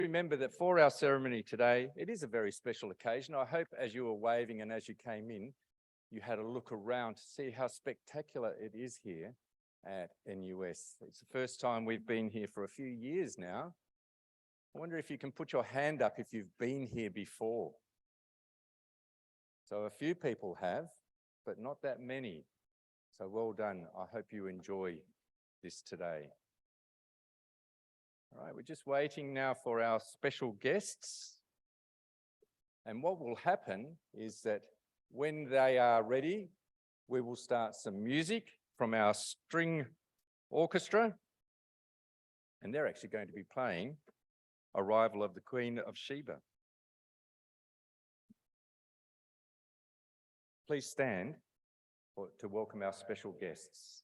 Remember that for our ceremony today, it is a very special occasion. I hope as you were waving and as you came in, you had a look around to see how spectacular it is here at NUS. It's the first time we've been here for a few years now. I wonder if you can put your hand up if you've been here before. So a few people have, but not that many. So well done. I hope you enjoy this today. All right, we're just waiting now for our special guests. And what will happen is that when they are ready, we will start some music from our string orchestra. And they're actually going to be playing Arrival of the Queen of Sheba. Please stand to welcome our special guests.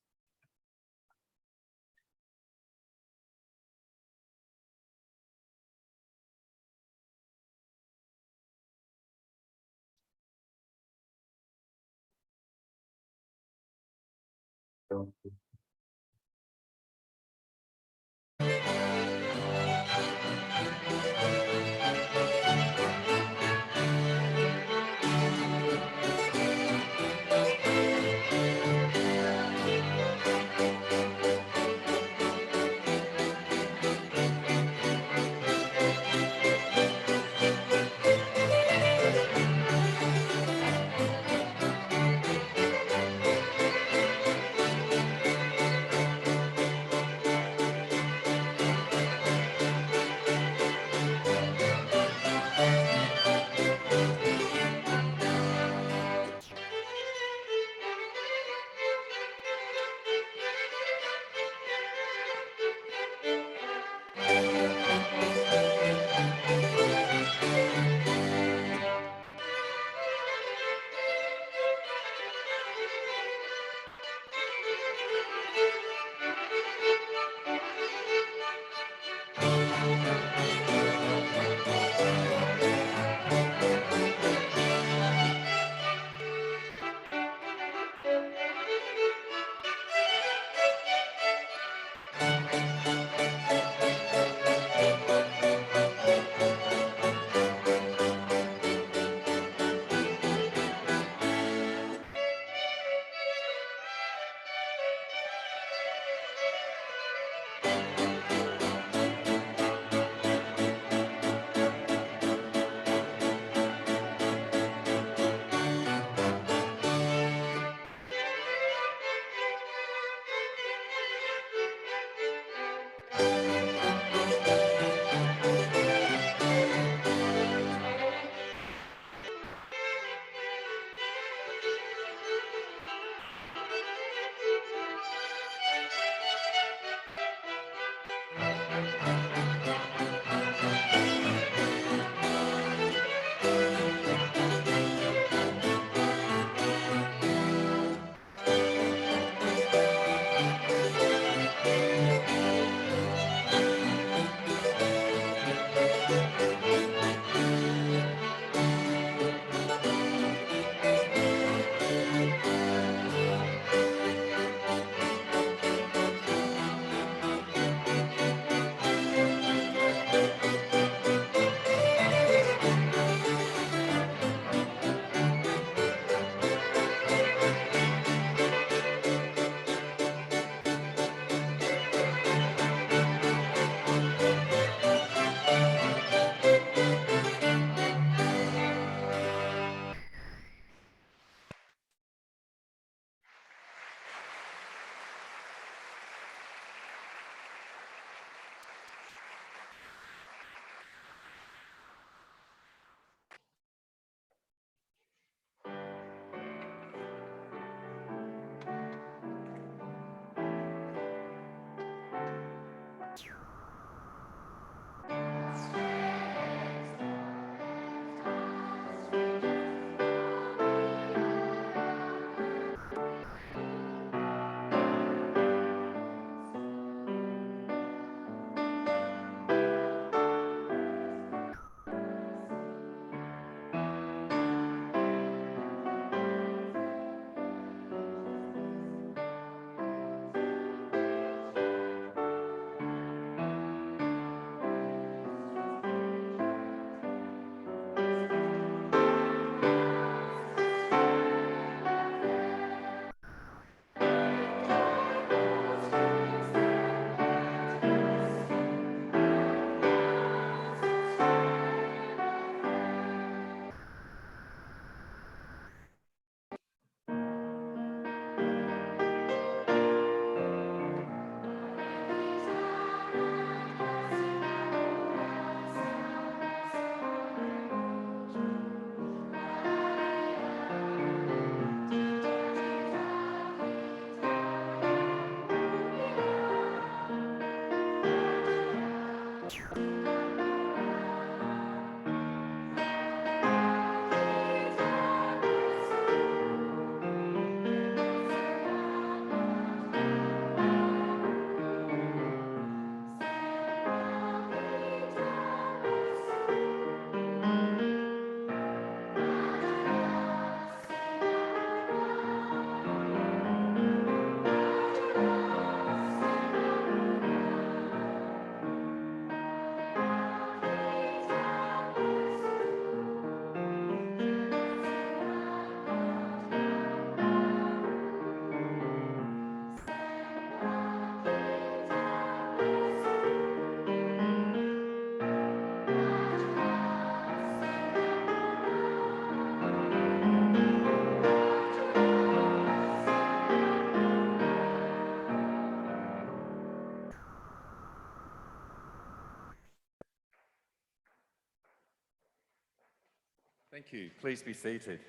Thank you. Please be seated.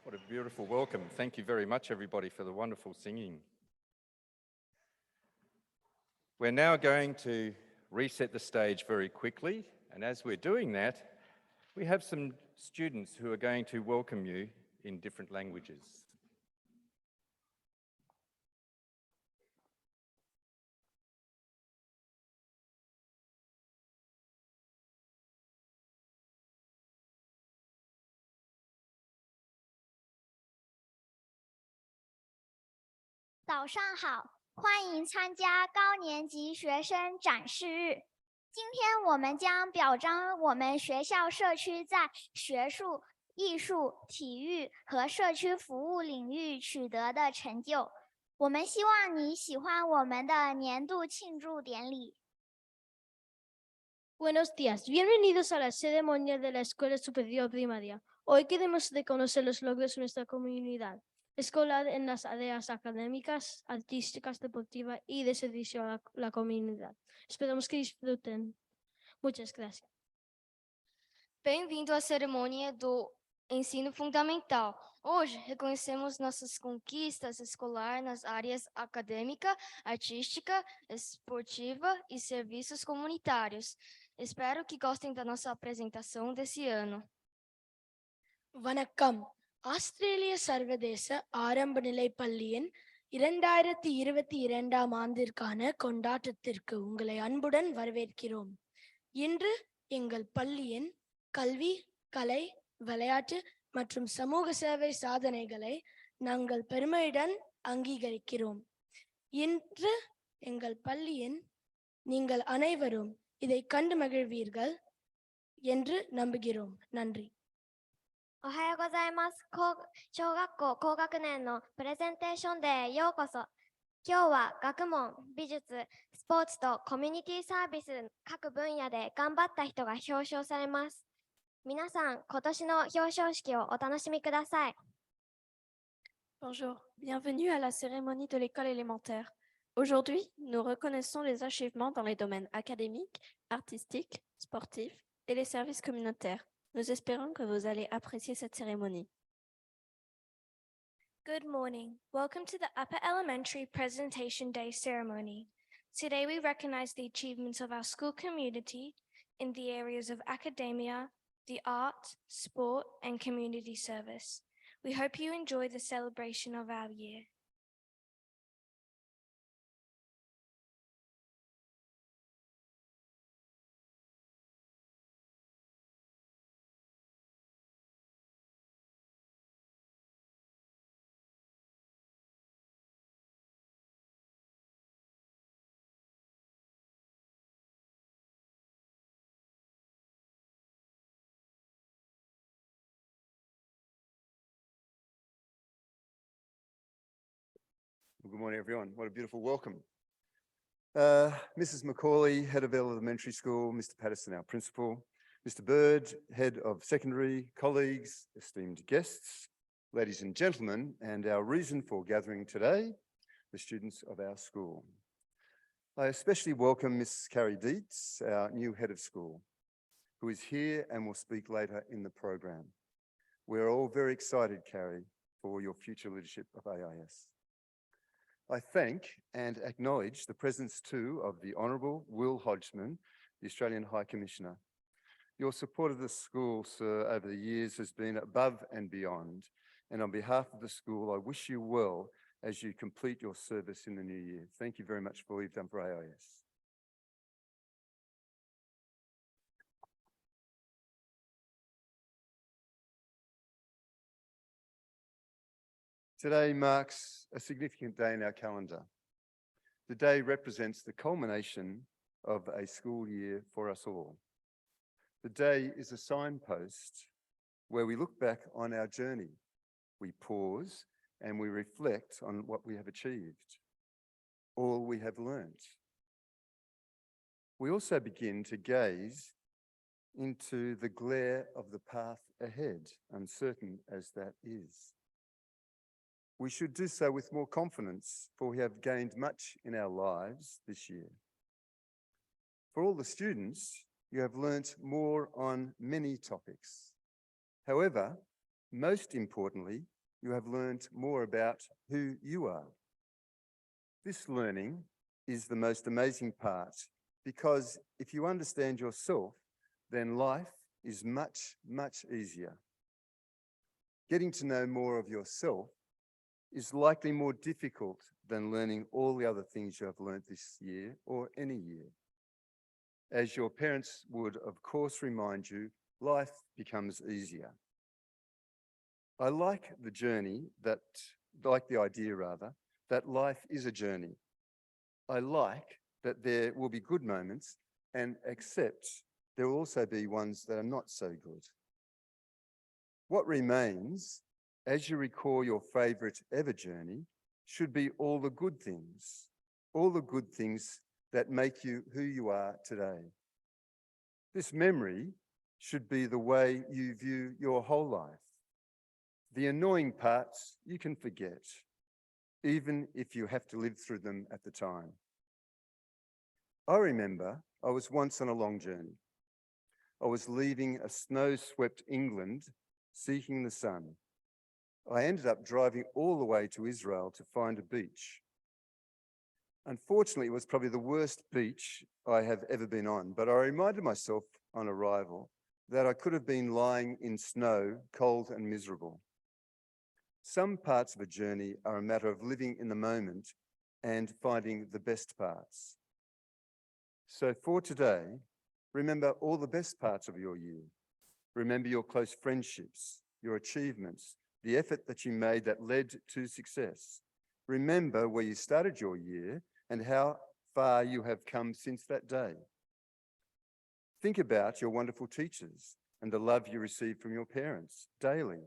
What a beautiful welcome. Thank you very much, everybody, for the wonderful singing. We're now going to reset the stage very quickly, and as we're doing that, we have some students who are going to welcome you in different languages. 早上好，欢迎参加高年级学生展示日。今天我们将表彰我们学校社区在学术、艺术、体育和社区服务领域取得的成就。我们希望你喜欢我们的年度庆祝典礼。Buenos días, bienvenidos a la ceremonia de la Escuela Superior Primaria. Hoy queremos reconocer los logros de nuestra comunidad escolar en las áreas académicas, artísticas, deportivas y de servicio a la comunidad. Esperamos que disfruten. Muchas gracias. Bem-vindo à cerimônia do ensino fundamental. Hoje reconhecemos nossas conquistas escolares nas áreas acadêmica, artística, esportiva e serviços comunitários. Espero que gostem da nossa apresentação desse ano. வணக்கம். ஆஸ்திரேலிய சர்வதேச ஆரம்ப நிலை பள்ளியின் 2022 ஆண்டிற்கான கொண்டாட்டத்திற்கு உங்களை அன்புடன் வரவேற்கிறோம். இன்று எங்கள் பள்ளியின் கல்வி, கலை, விளையாட்டு மற்றும் சமூக சேவை சாதனைகளை நாங்கள் பெருமையுடன் அங்கீகரிக்கிறோம். இன்று எங்கள் பள்ளியின் நீங்கள் அனைவரும் இதை கண்டு மகிழ்வீர்கள் என்று நம்புகிறோம். நன்றி. おはようございます。小学校高学年のプレゼンテーションデーへようこそ。今日は学問、美術、スポーツとコミュニティサービス各分野で頑張った人が表彰されます。皆さん、今年の表彰式をお楽しみください。Bonjour, bienvenue à la cérémonie de l'école élémentaire. Aujourd'hui, nous reconnaissons les achievements dans les domaines académiques, artistiques, sportifs et les services communautaires. Nous espérons que vous allez apprécier cette cérémonie. Good morning. Welcome to the Upper Elementary Presentation Day ceremony. Today we recognize the achievements of our school community in the areas of academia, the arts, sport, and community service. We hope you enjoy the celebration of our year. Well, good morning, everyone. What a beautiful welcome. Mrs. Macaulay, Head of Elementary School, Mr. Patterson, our Principal, Mr. Bird, Head of Secondary, colleagues, esteemed guests, ladies and gentlemen, and our reason for gathering today, the students of our school. I especially welcome Miss Carrie Dietz, our new Head of School, who is here and will speak later in the program. We're all very excited, Carrie, for your future leadership of AIS. I thank and acknowledge the presence too of the Honourable Will Hodgman, the Australian High Commissioner. Your support of the school, sir, over the years has been above and beyond, and on behalf of the school, I wish you well as you complete your service in the new year. Thank you very much for all you've done for AIS. Today marks a significant day in our calendar. The day represents the culmination of a school year for us all. The day is a signpost where we look back on our journey. We pause and we reflect on what we have achieved, all we have learnt. We also begin to gaze into the glare of the path ahead, uncertain as that is. We should do so with more confidence, for we have gained much in our lives this year. For all the students, you have learnt more on many topics. However, most importantly, you have learnt more about who you are. This learning is the most amazing part because if you understand yourself, then life is much, much easier. Getting to know more of yourself is likely more difficult than learning all the other things you have learnt this year or any year. As your parents would, of course, remind you, life becomes easier. I like the idea that life is a journey. I like that there will be good moments and accept there will also be ones that are not so good. What remains, as you recall your favourite ever journey, should be all the good things that make you who you are today. This memory should be the way you view your whole life. The annoying parts you can forget, even if you have to live through them at the time. I remember I was once on a long journey. I was leaving a snow-swept England, seeking the sun. I ended up driving all the way to Israel to find a beach. Unfortunately, it was probably the worst beach I have ever been on, but I reminded myself on arrival that I could have been lying in snow, cold and miserable. Some parts of a journey are a matter of living in the moment and finding the best parts. So for today, remember all the best parts of your year. Remember your close friendships, your achievements, the effort that you made that led to success. Remember where you started your year and how far you have come since that day. Think about your wonderful teachers and the love you receive from your parents daily.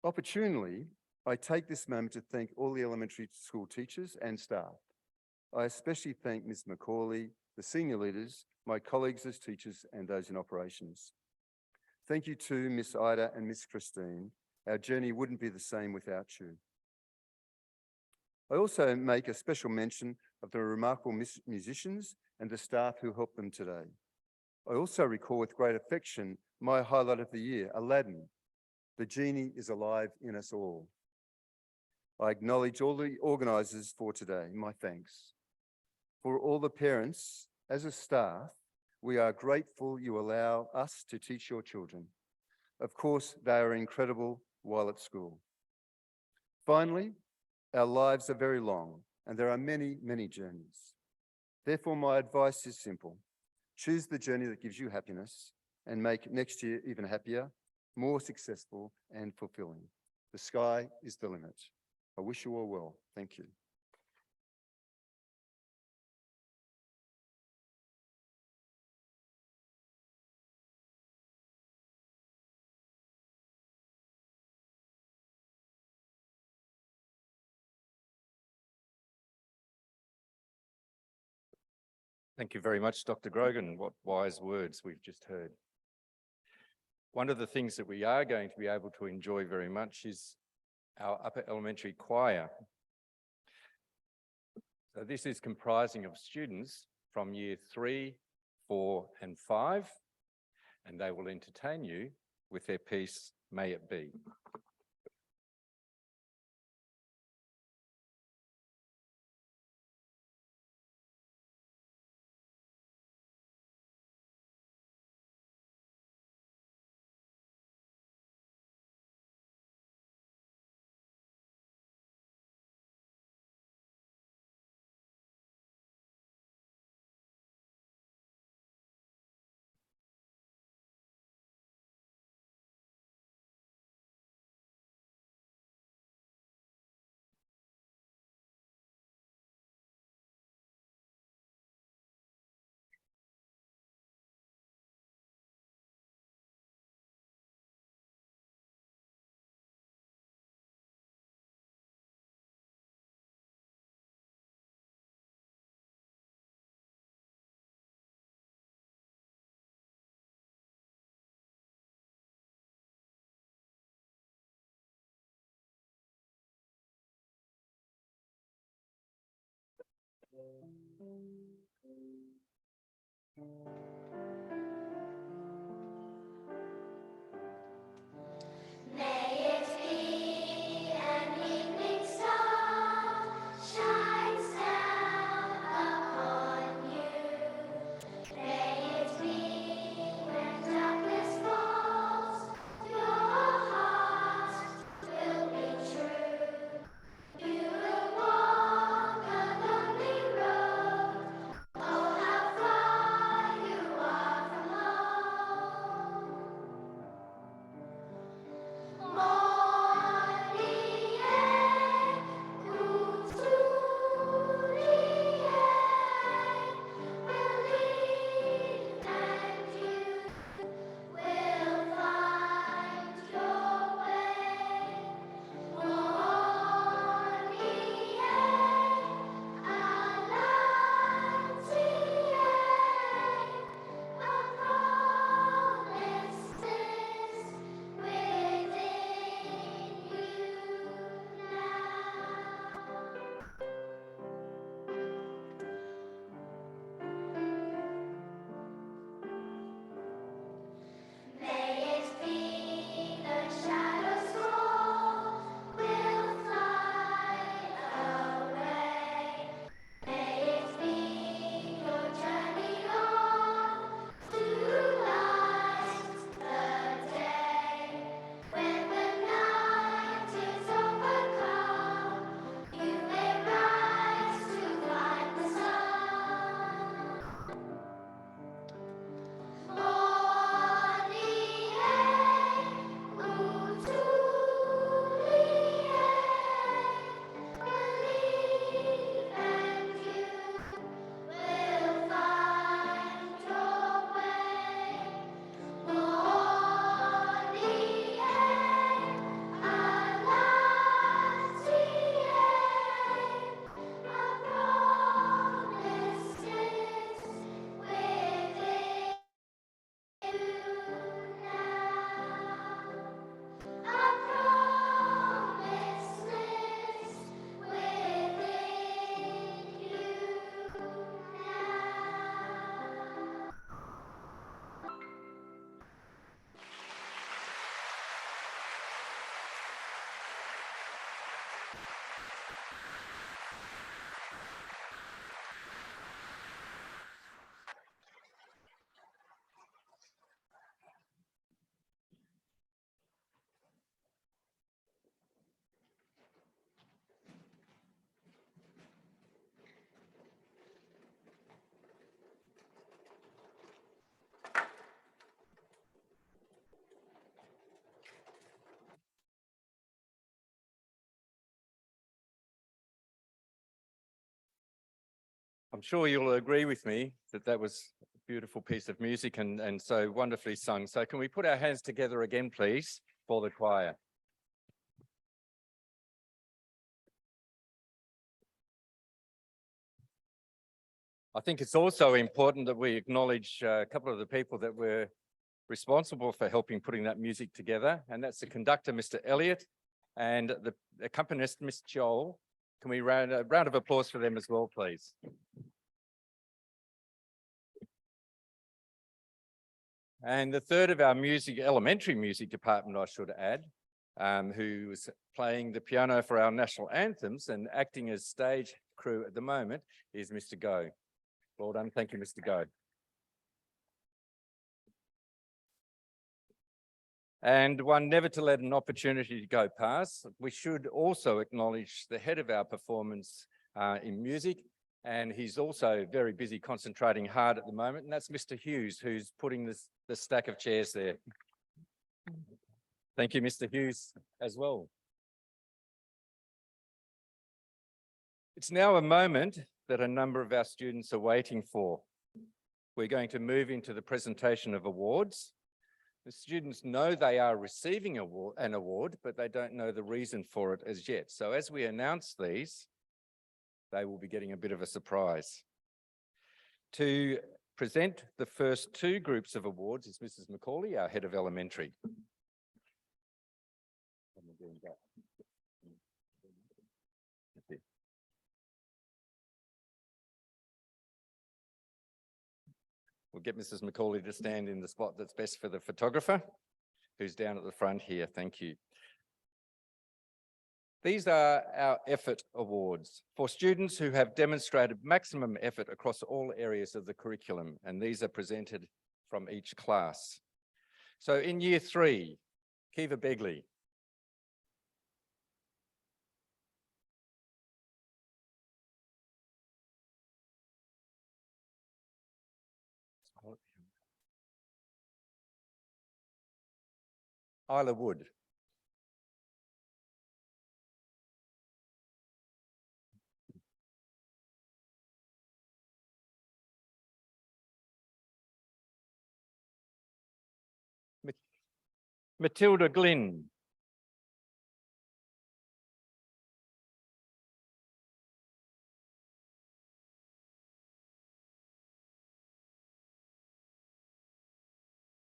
Opportunely, I take this moment to thank all the elementary school teachers and staff. I especially thank Ms. Macaulay, the senior leaders, my colleagues as teachers and those in operations. Thank you to Miss Ida and Miss Christine. Our journey wouldn't be the same without you. I also make a special mention of the remarkable musicians and the staff who helped them today. I also recall with great affection my highlight of the year, Aladdin. The genie is alive in us all. I acknowledge all the organisers for today, my thanks. For all the parents, as a staff, we are grateful you allow us to teach your children. Of course, they are incredible while at school. Finally, our lives are very long and there are many, many journeys. Therefore, my advice is simple. Choose the journey that gives you happiness and make next year even happier, more successful and fulfilling. The sky is the limit. I wish you all well. Thank you. Thank you very much, Dr. Grogan. What wise words we've just heard. One of the things that we are going to be able to enjoy very much is our upper elementary choir. So this is comprising of students from year 3, 4 and 5, and they will entertain you with their piece, May It Be. I'm sure you'll agree with me that that was a beautiful piece of music and so wonderfully sung. So can we put our hands together again, please, for the choir? I think it's also important that we acknowledge a couple of the people that were responsible for helping putting that music together, and that's the conductor, Mr. Elliott, and the accompanist, Miss Joel. Can we round a round of applause for them as well, please? And the third of our elementary music department, I should add, who is playing the piano for our national anthems and acting as stage crew at the moment, is Mr. Go. Well done. Thank you, Mr. Go. And one never to let an opportunity to go past. We should also acknowledge the head of our performance in music, and he's also very busy concentrating hard at the moment, and that's Mr. Hughes, who's putting the stack of chairs there. Thank you, Mr. Hughes, as well. It's now a moment that a number of our students are waiting for. We're going to move into the presentation of awards. The students know they are receiving an award, but they don't know the reason for it as yet. So as we announce these, they will be getting a bit of a surprise. To present the first two groups of awards is Mrs. Macaulay, our head of elementary. We'll get Mrs. Macaulay to stand in the spot that's best for the photographer, who's down at the front here. Thank you. These are our effort awards for students who have demonstrated maximum effort across all areas of the curriculum, and these are presented from each class. So in year 3, Kiva Begley. Isla Wood. Matilda Glynn.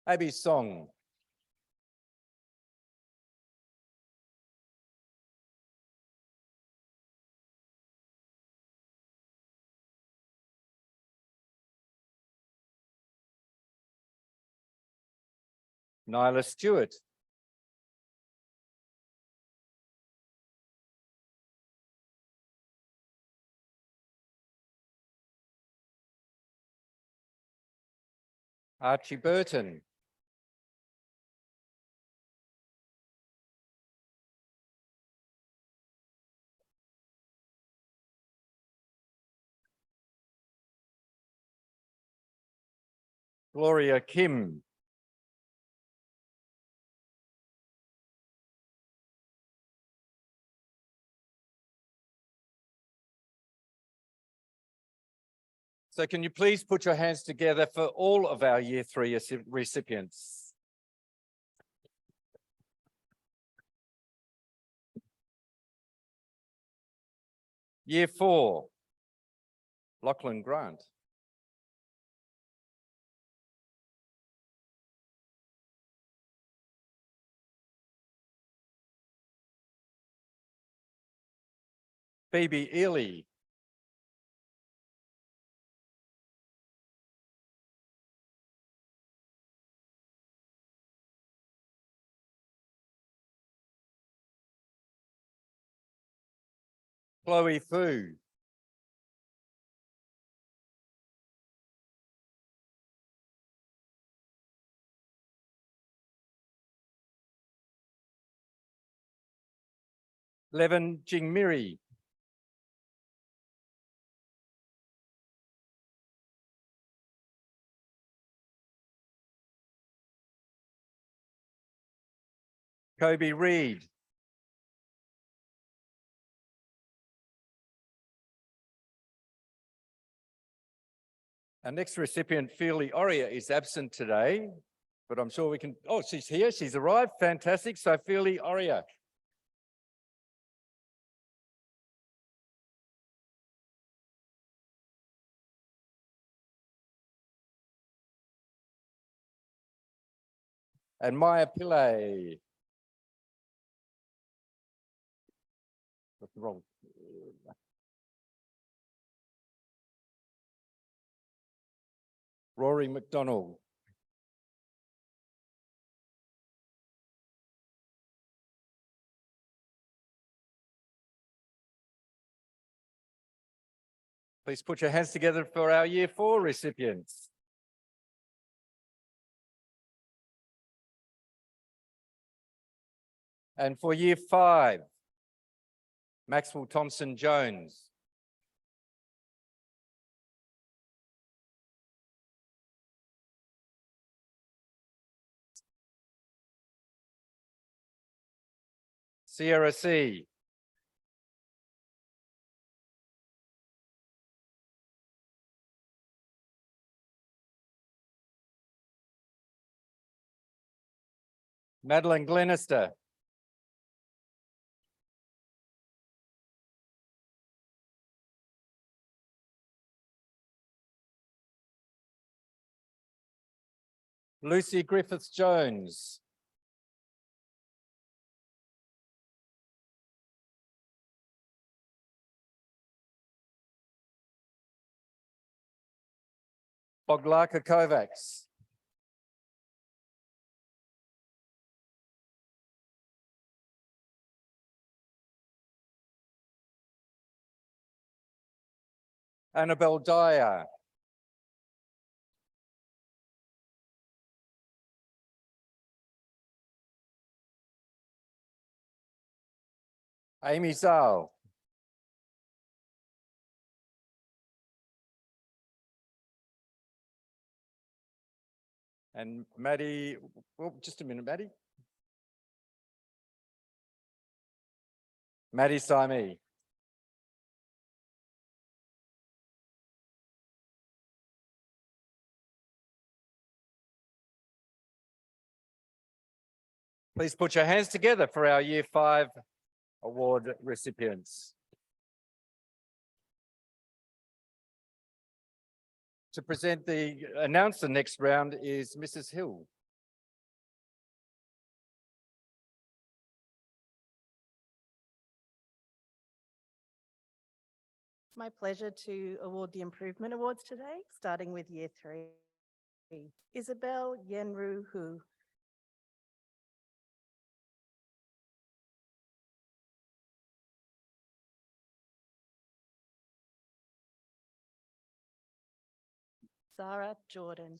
Abby Song. Nyla Stewart. Archie Burton. Gloria Kim. So can you please put your hands together for all of our year 3 recipients? Year 4, Lachlan Grant. Phoebe Ely. Chloe Fu. Levin Jingmiri. Kobe Reed. Our next recipient, Feely Oria, is absent today, but I'm sure we can, oh, she's here, she's arrived, fantastic. So Feely Oria. And Maya Pillay. What's wrong? Rory McDonald. Please put your hands together for our year 4 recipients. And for year 5, Maxwell Thompson Jones. Sierra C. Madeline Glenister. Lucy Griffiths-Jones. Boglaka Kovacs. Annabelle Dyer. Amy Zal. And Maddie, well, just a minute, Maddie. Maddie Saimi. Please put your hands together for our Year 5 award recipients. To announce the next round is Mrs. Hill. It's my pleasure to award the Improvement Awards today, starting with Year 3. Isabel Yenru Hu. Zara Jordan.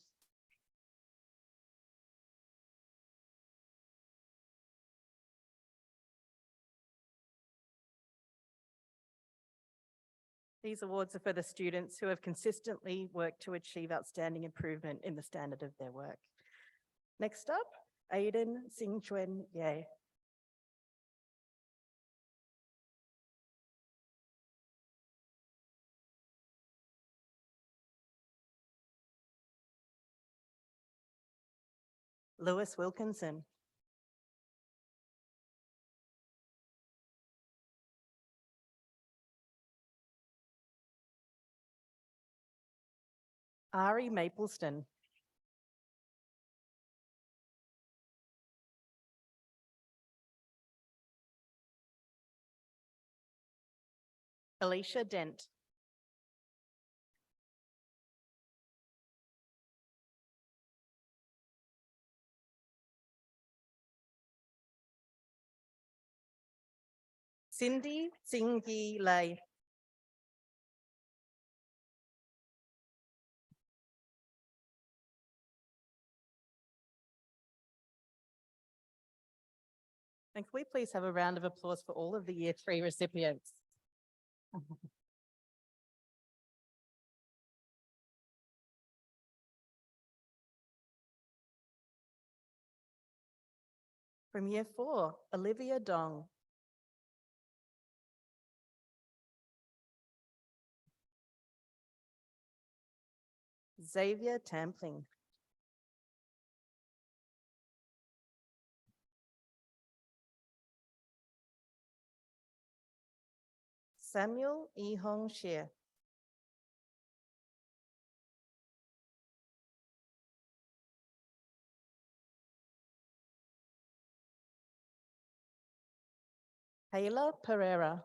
These awards are for the students who have consistently worked to achieve outstanding improvement in the standard of their work. Next up, Aiden Singchuen Ye. Lewis Wilkinson. Ari Mapleston. Alicia Dent. Cindy Tsingi Lei. And can we please have a round of applause for all of the Year 3 recipients? From Year 4, Olivia Dong. Xavier Tampling. Samuel E. Hong Shea. Ayla Pereira.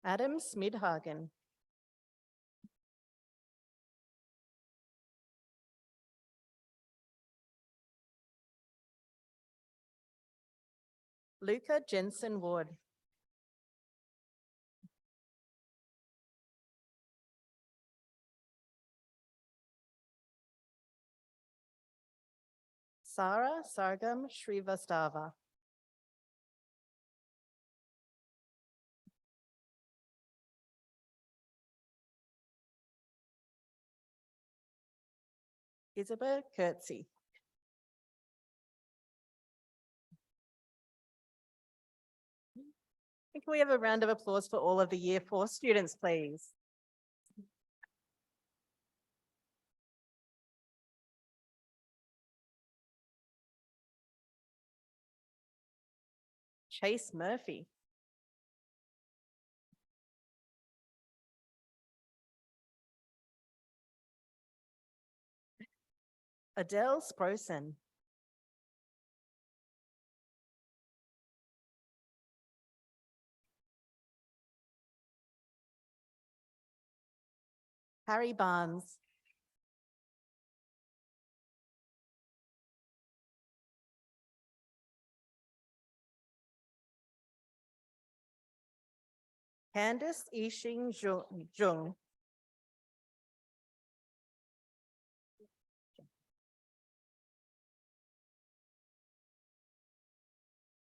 Adam Smidhagen. Luca Jensen Ward. Sarah Sargam Shrivastava. Isabel Kurtzy. Can we have a round of applause for all of the Year 4 students, please? Chase Murphy. Adele Sprosen. Harry Barnes. Candice Yixing Jung.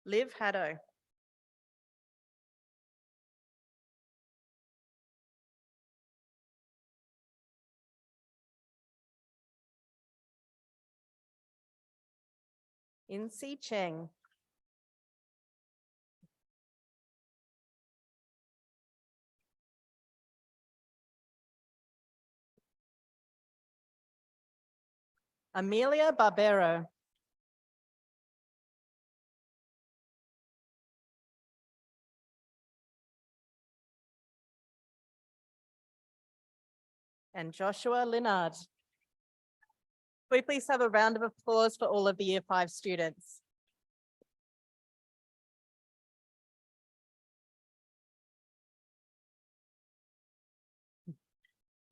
Liv Haddo. Incy Cheng. Amelia Barbero. And Joshua Linard. Can we please have a round of applause for all of the Year 5 students?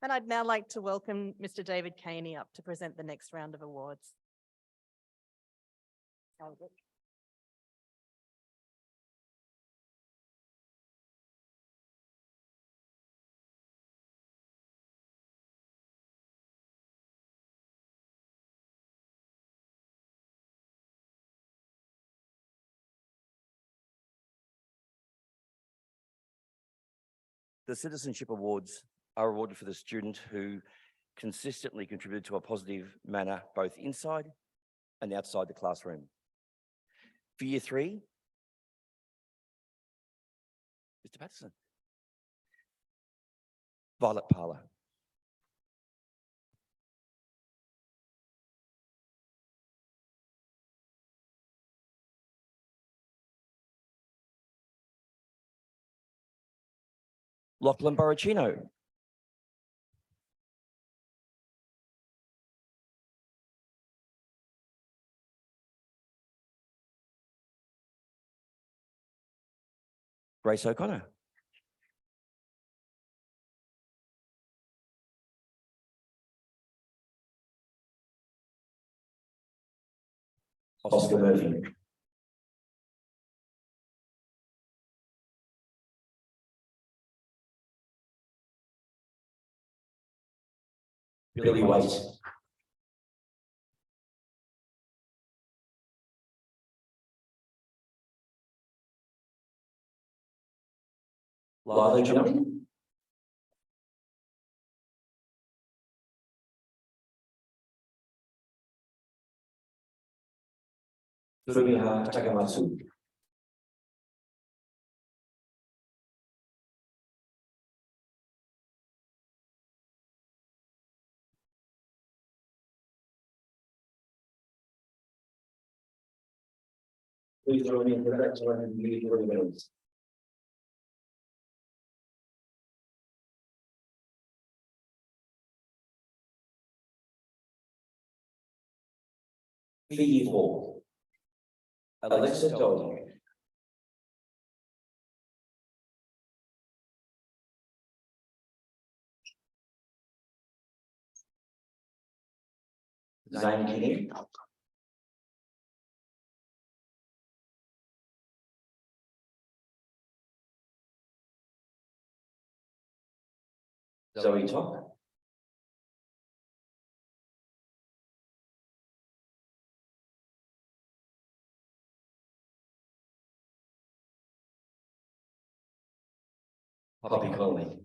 And I'd now like to welcome Mr. David Caney up to present the next round of awards. The Citizenship Awards are awarded for the student who consistently contributed to a positive manner, both inside and outside the classroom. For Year 3, Mr. Patterson. Violet Parler. Lachlan Borrachino. Grace O'Connor. Oscar Murphy. Billy Waite. Lila Johnny. Furuya Takamatsu. Please join me in congratulating the 20 minutes. Year 4, Alexa Dolly. Zane Kinney. Zoe Top. Poppy Conley.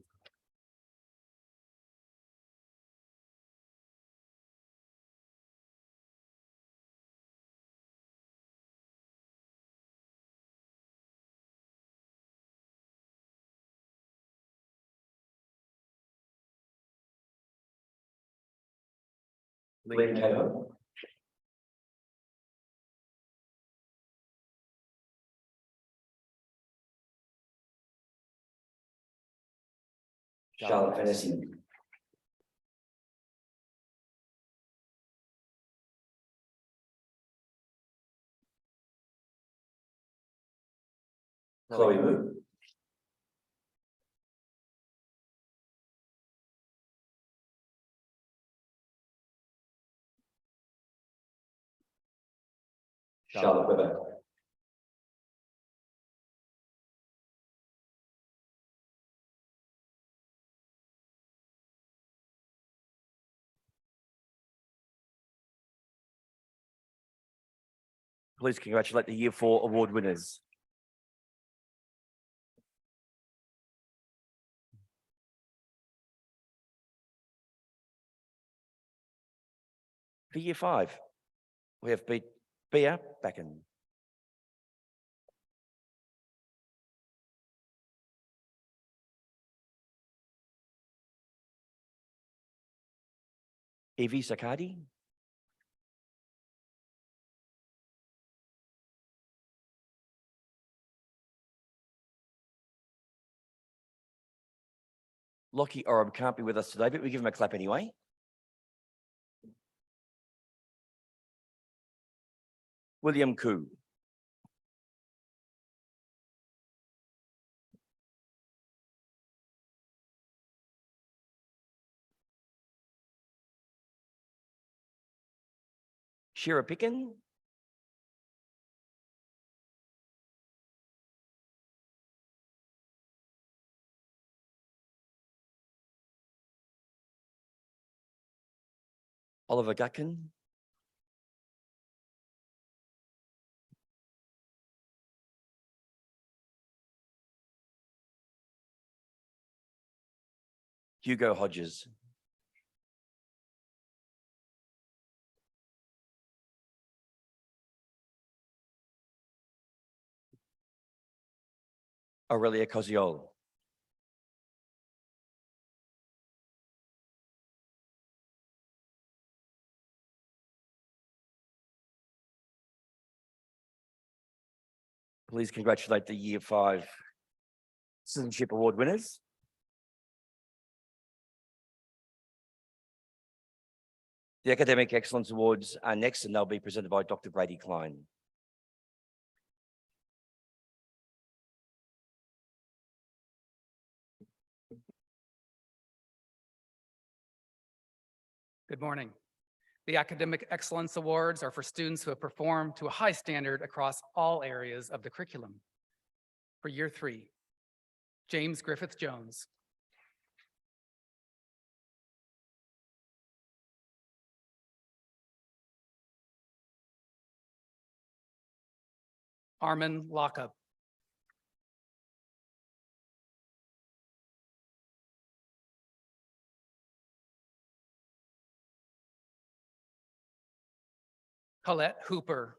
Lynn Cato. Charlotte Fennessy. Chloe Wu. Charlotte Webber. Please congratulate the Year 4 award winners. For Year 5, we have Bea Backen. Evie Sakadi. Lockie Orab can't be with us today, but we give him a clap anyway. William Koo. Shira Picken. Oliver Gutkin. Hugo Hodges. Aurelia Cosiol. Please congratulate the Year 5 Citizenship Award winners. The Academic Excellence Awards are next, and they'll be presented by Dr. Brady Klein. Good morning. The Academic Excellence Awards are for students who have performed to a high standard across all areas of the curriculum. For Year 3, James Griffith Jones. Armin Lockup. Colette Hooper.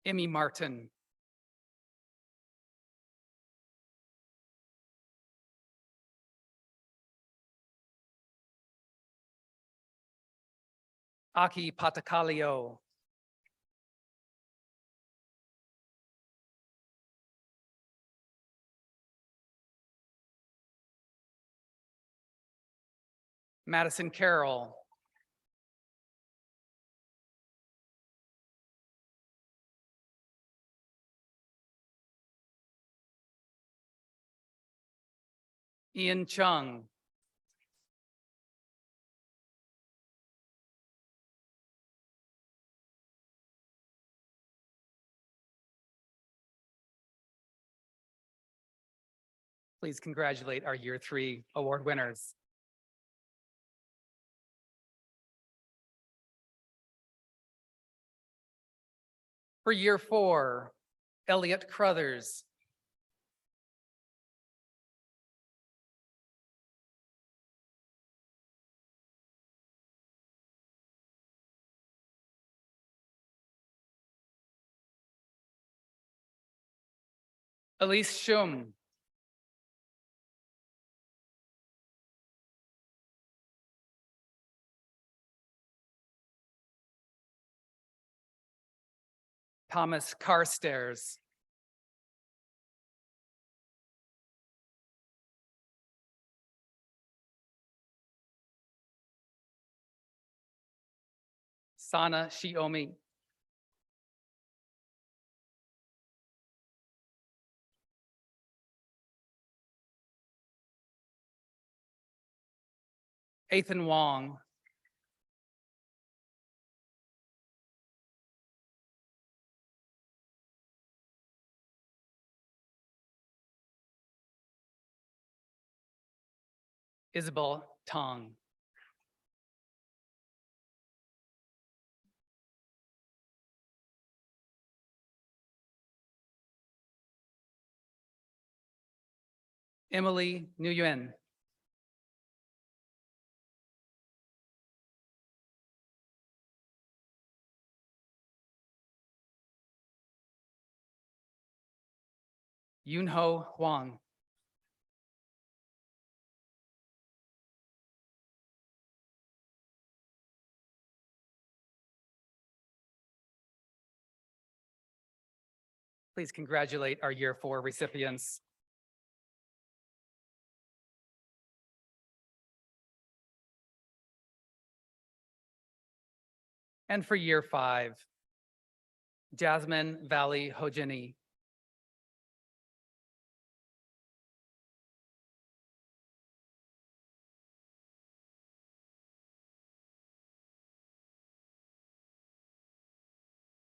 Emmy Martin. Aki Patakalio. Madison Carroll. Ian Chung. Please congratulate our Year 3 award winners. For Year 4, Elliot Crothers. Elise Schum. Thomas Carstairs. Sana Shiomi. Ethan Wong. Isabel Tong. Emily Nguyen. Yunho Huang. Please congratulate our Year 4 recipients. And for Year 5, Jasmine Valley Hojini.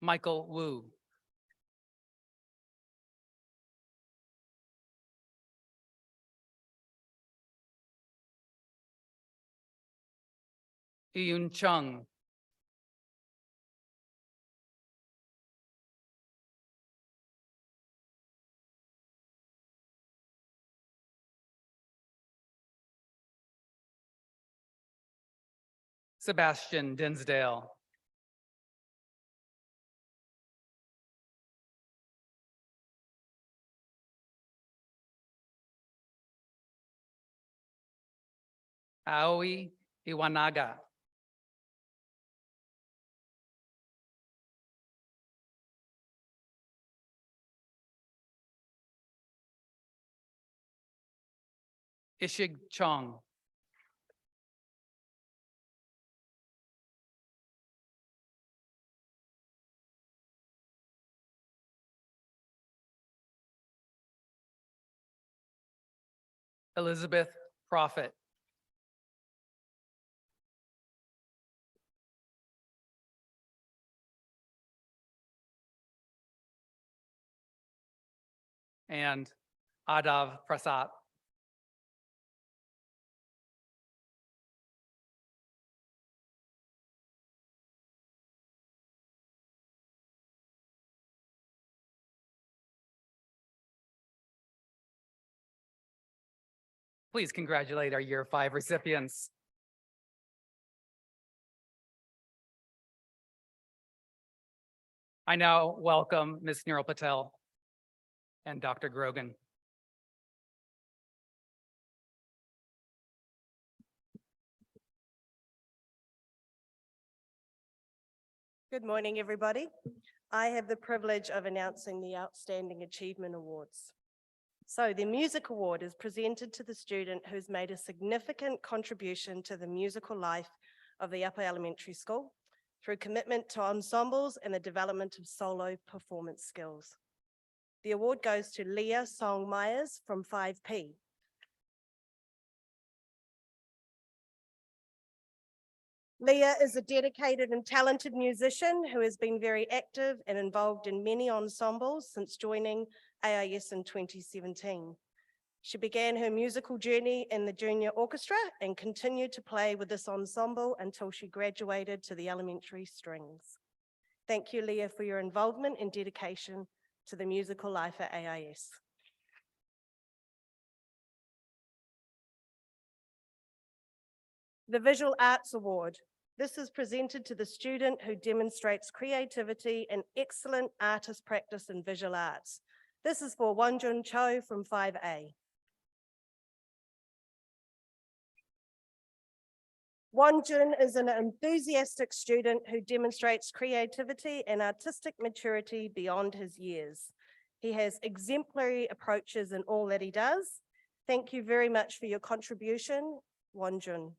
Michael Wu. Iyun Chung. Sebastian Dinsdale. Aoi Iwanaga. Ishig Chong. Elizabeth Prophet. And Adav Prasad. Please congratulate our Year 5 recipients. I now welcome Ms. Nirul Patel and Dr. Grogan. Good morning, everybody. I have the privilege of announcing the Outstanding Achievement Awards. So the Music Award is presented to the student who's made a significant contribution to the musical life of the upper elementary school through commitment to ensembles and the development of solo performance skills. The award goes to Leah Song Myers from 5P. Leah is a dedicated and talented musician who has been very active and involved in many ensembles since joining AIS in 2017. She began her musical journey in the junior orchestra and continued to play with this ensemble until she graduated to the elementary strings. Thank you, Leah, for your involvement and dedication to the musical life at AIS. The Visual Arts Award. This is presented to the student who demonstrates creativity and excellent artist practice in visual arts. This is for Wonjun Cho from 5A. Wonjun is an enthusiastic student who demonstrates creativity and artistic maturity beyond his years. He has exemplary approaches in all that he does. Thank you very much for your contribution, Wonjun.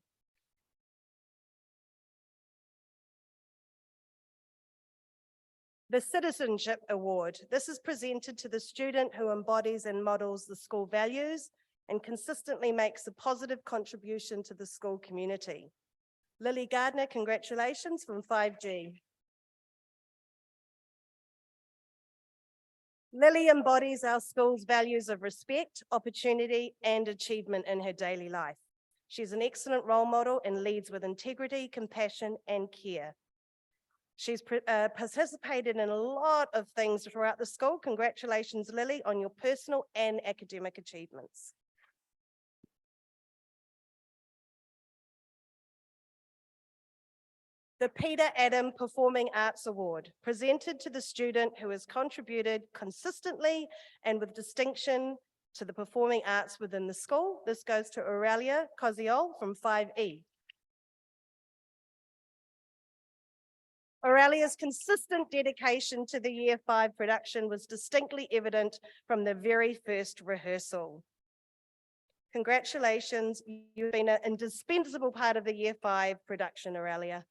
The Citizenship Award. This is presented to the student who embodies and models the school values and consistently makes a positive contribution to the school community. Lily Gardner, congratulations from 5G. Lily embodies our school's values of respect, opportunity, and achievement in her daily life. She's an excellent role model and leads with integrity, compassion, and care. She's participated in a lot of things throughout the school. Congratulations, Lily, on your personal and academic achievements. The Peter Adam Performing Arts Award, presented to the student who has contributed consistently and with distinction to the performing arts within the school. This goes to Aurelia Coziol from 5E. Aurelia's consistent dedication to the Year 5 production was distinctly evident from the very first rehearsal. Congratulations, you've been an indispensable part of the Year 5 production, Aurelia.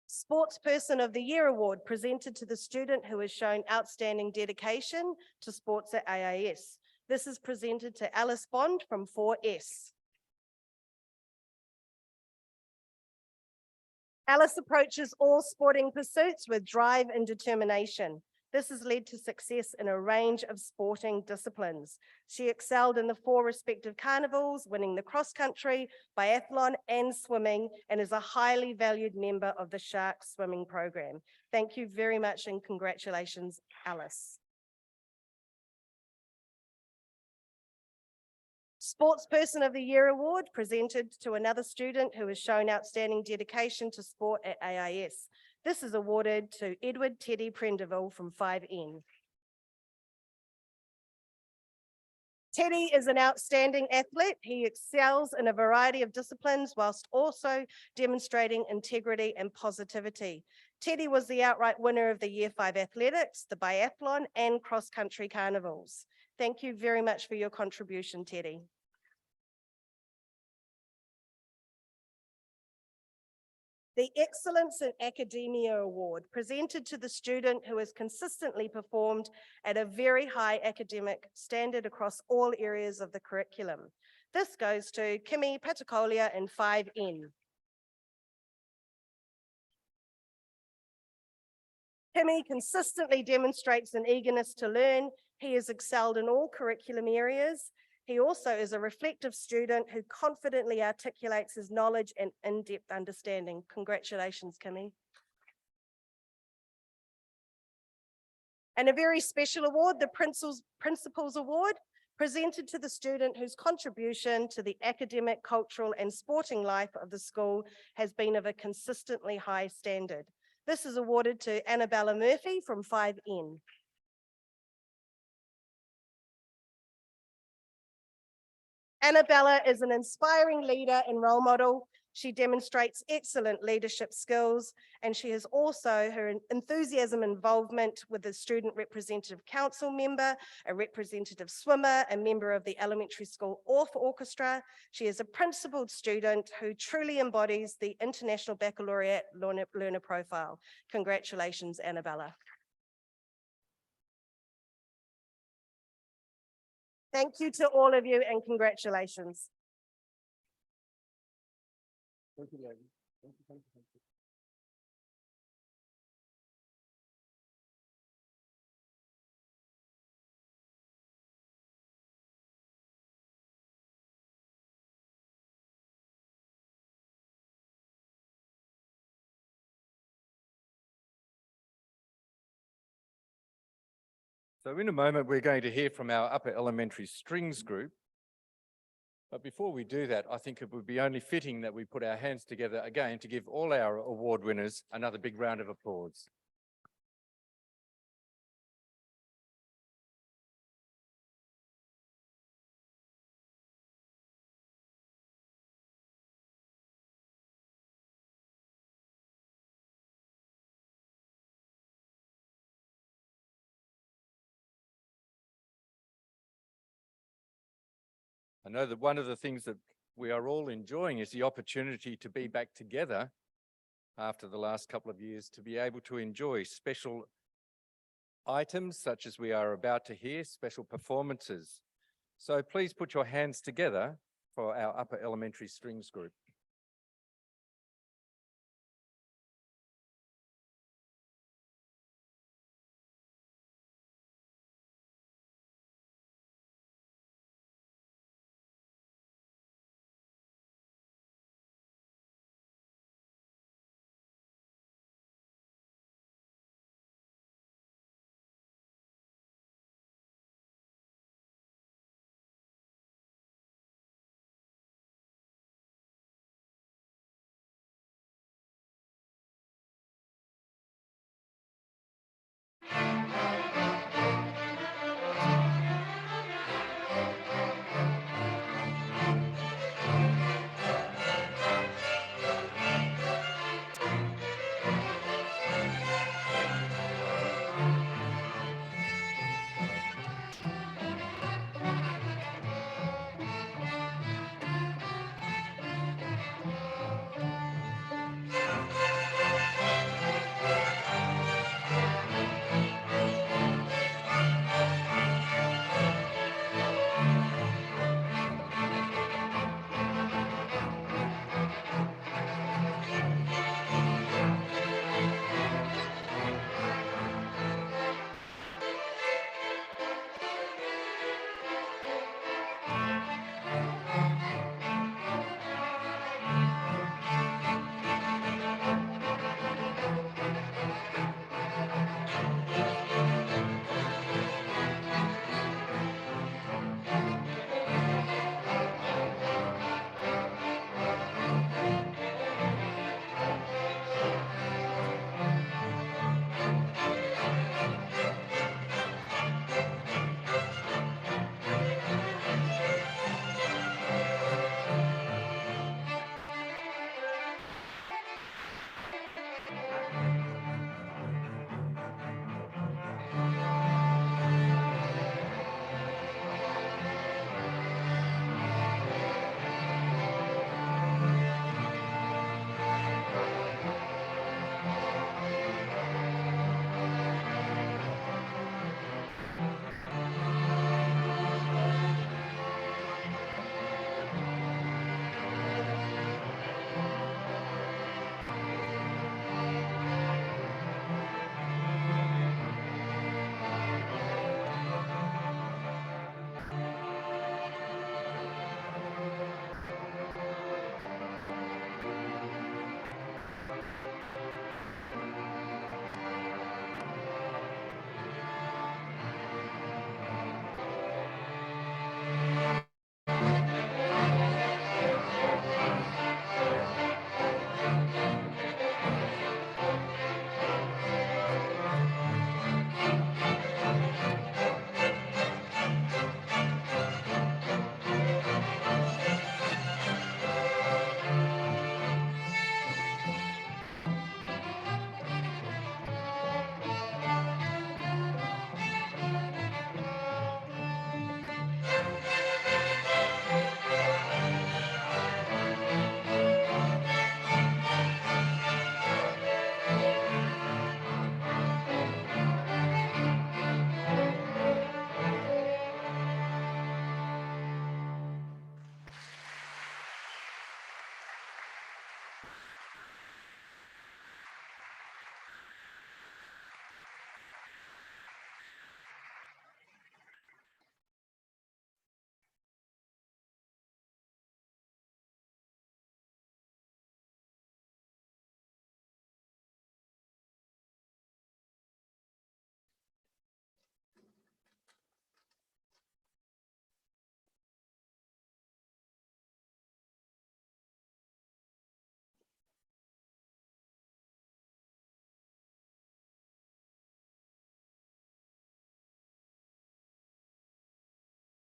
Sportsperson of the Year Award, presented to the student who has shown outstanding dedication to sports at AIS. This is presented to Alice Bond from 4S. Alice approaches all sporting pursuits with drive and determination. This has led to success in a range of sporting disciplines. She excelled in the 4 respective carnivals, winning the cross country, biathlon, and swimming, and is a highly valued member of the Shark swimming program. Thank you very much and congratulations, Alice. Sportsperson of the Year Award, presented to another student who has shown outstanding dedication to sport at AIS. This is awarded to Edward Teddy Prendeville from 5N. Teddy is an outstanding athlete. He excels in a variety of disciplines whilst also demonstrating integrity and positivity. Teddy was the outright winner of the Year 5 athletics, the biathlon, and cross-country carnivals. Thank you very much for your contribution, Teddy. The Excellence in Academia Award, presented to the student who has consistently performed at a very high academic standard across all areas of the curriculum. This goes to Kimi Patakolia in 5N. Kimi consistently demonstrates an eagerness to learn. He has excelled in all curriculum areas. He also is a reflective student who confidently articulates his knowledge and in-depth understanding. Congratulations, Kimi. And a very special award, the Principals Award, presented to the student whose contribution to the academic, cultural, and sporting life of the school has been of a consistently high standard. This is awarded to Annabella Murphy from 5N. Annabella is an inspiring leader and role model. She demonstrates excellent leadership skills, and she has also her enthusiasm involvement with the Student Representative Council member, a representative swimmer, a member of the elementary school orchestra. She is a principled student who truly embodies the International Baccalaureate learner profile. Congratulations, Annabella. Thank you to all of you and congratulations. Thank you, lady. Thank you, thank you, thank you. So in a moment, we're going to hear from our upper elementary strings group. But before we do that, I think it would be only fitting that we put our hands together again to give all our award winners another big round of applause. I know that one of the things that we are all enjoying is the opportunity to be back together after the last couple of years, to be able to enjoy special items such as we are about to hear, special performances. So please put your hands together for our upper elementary strings group.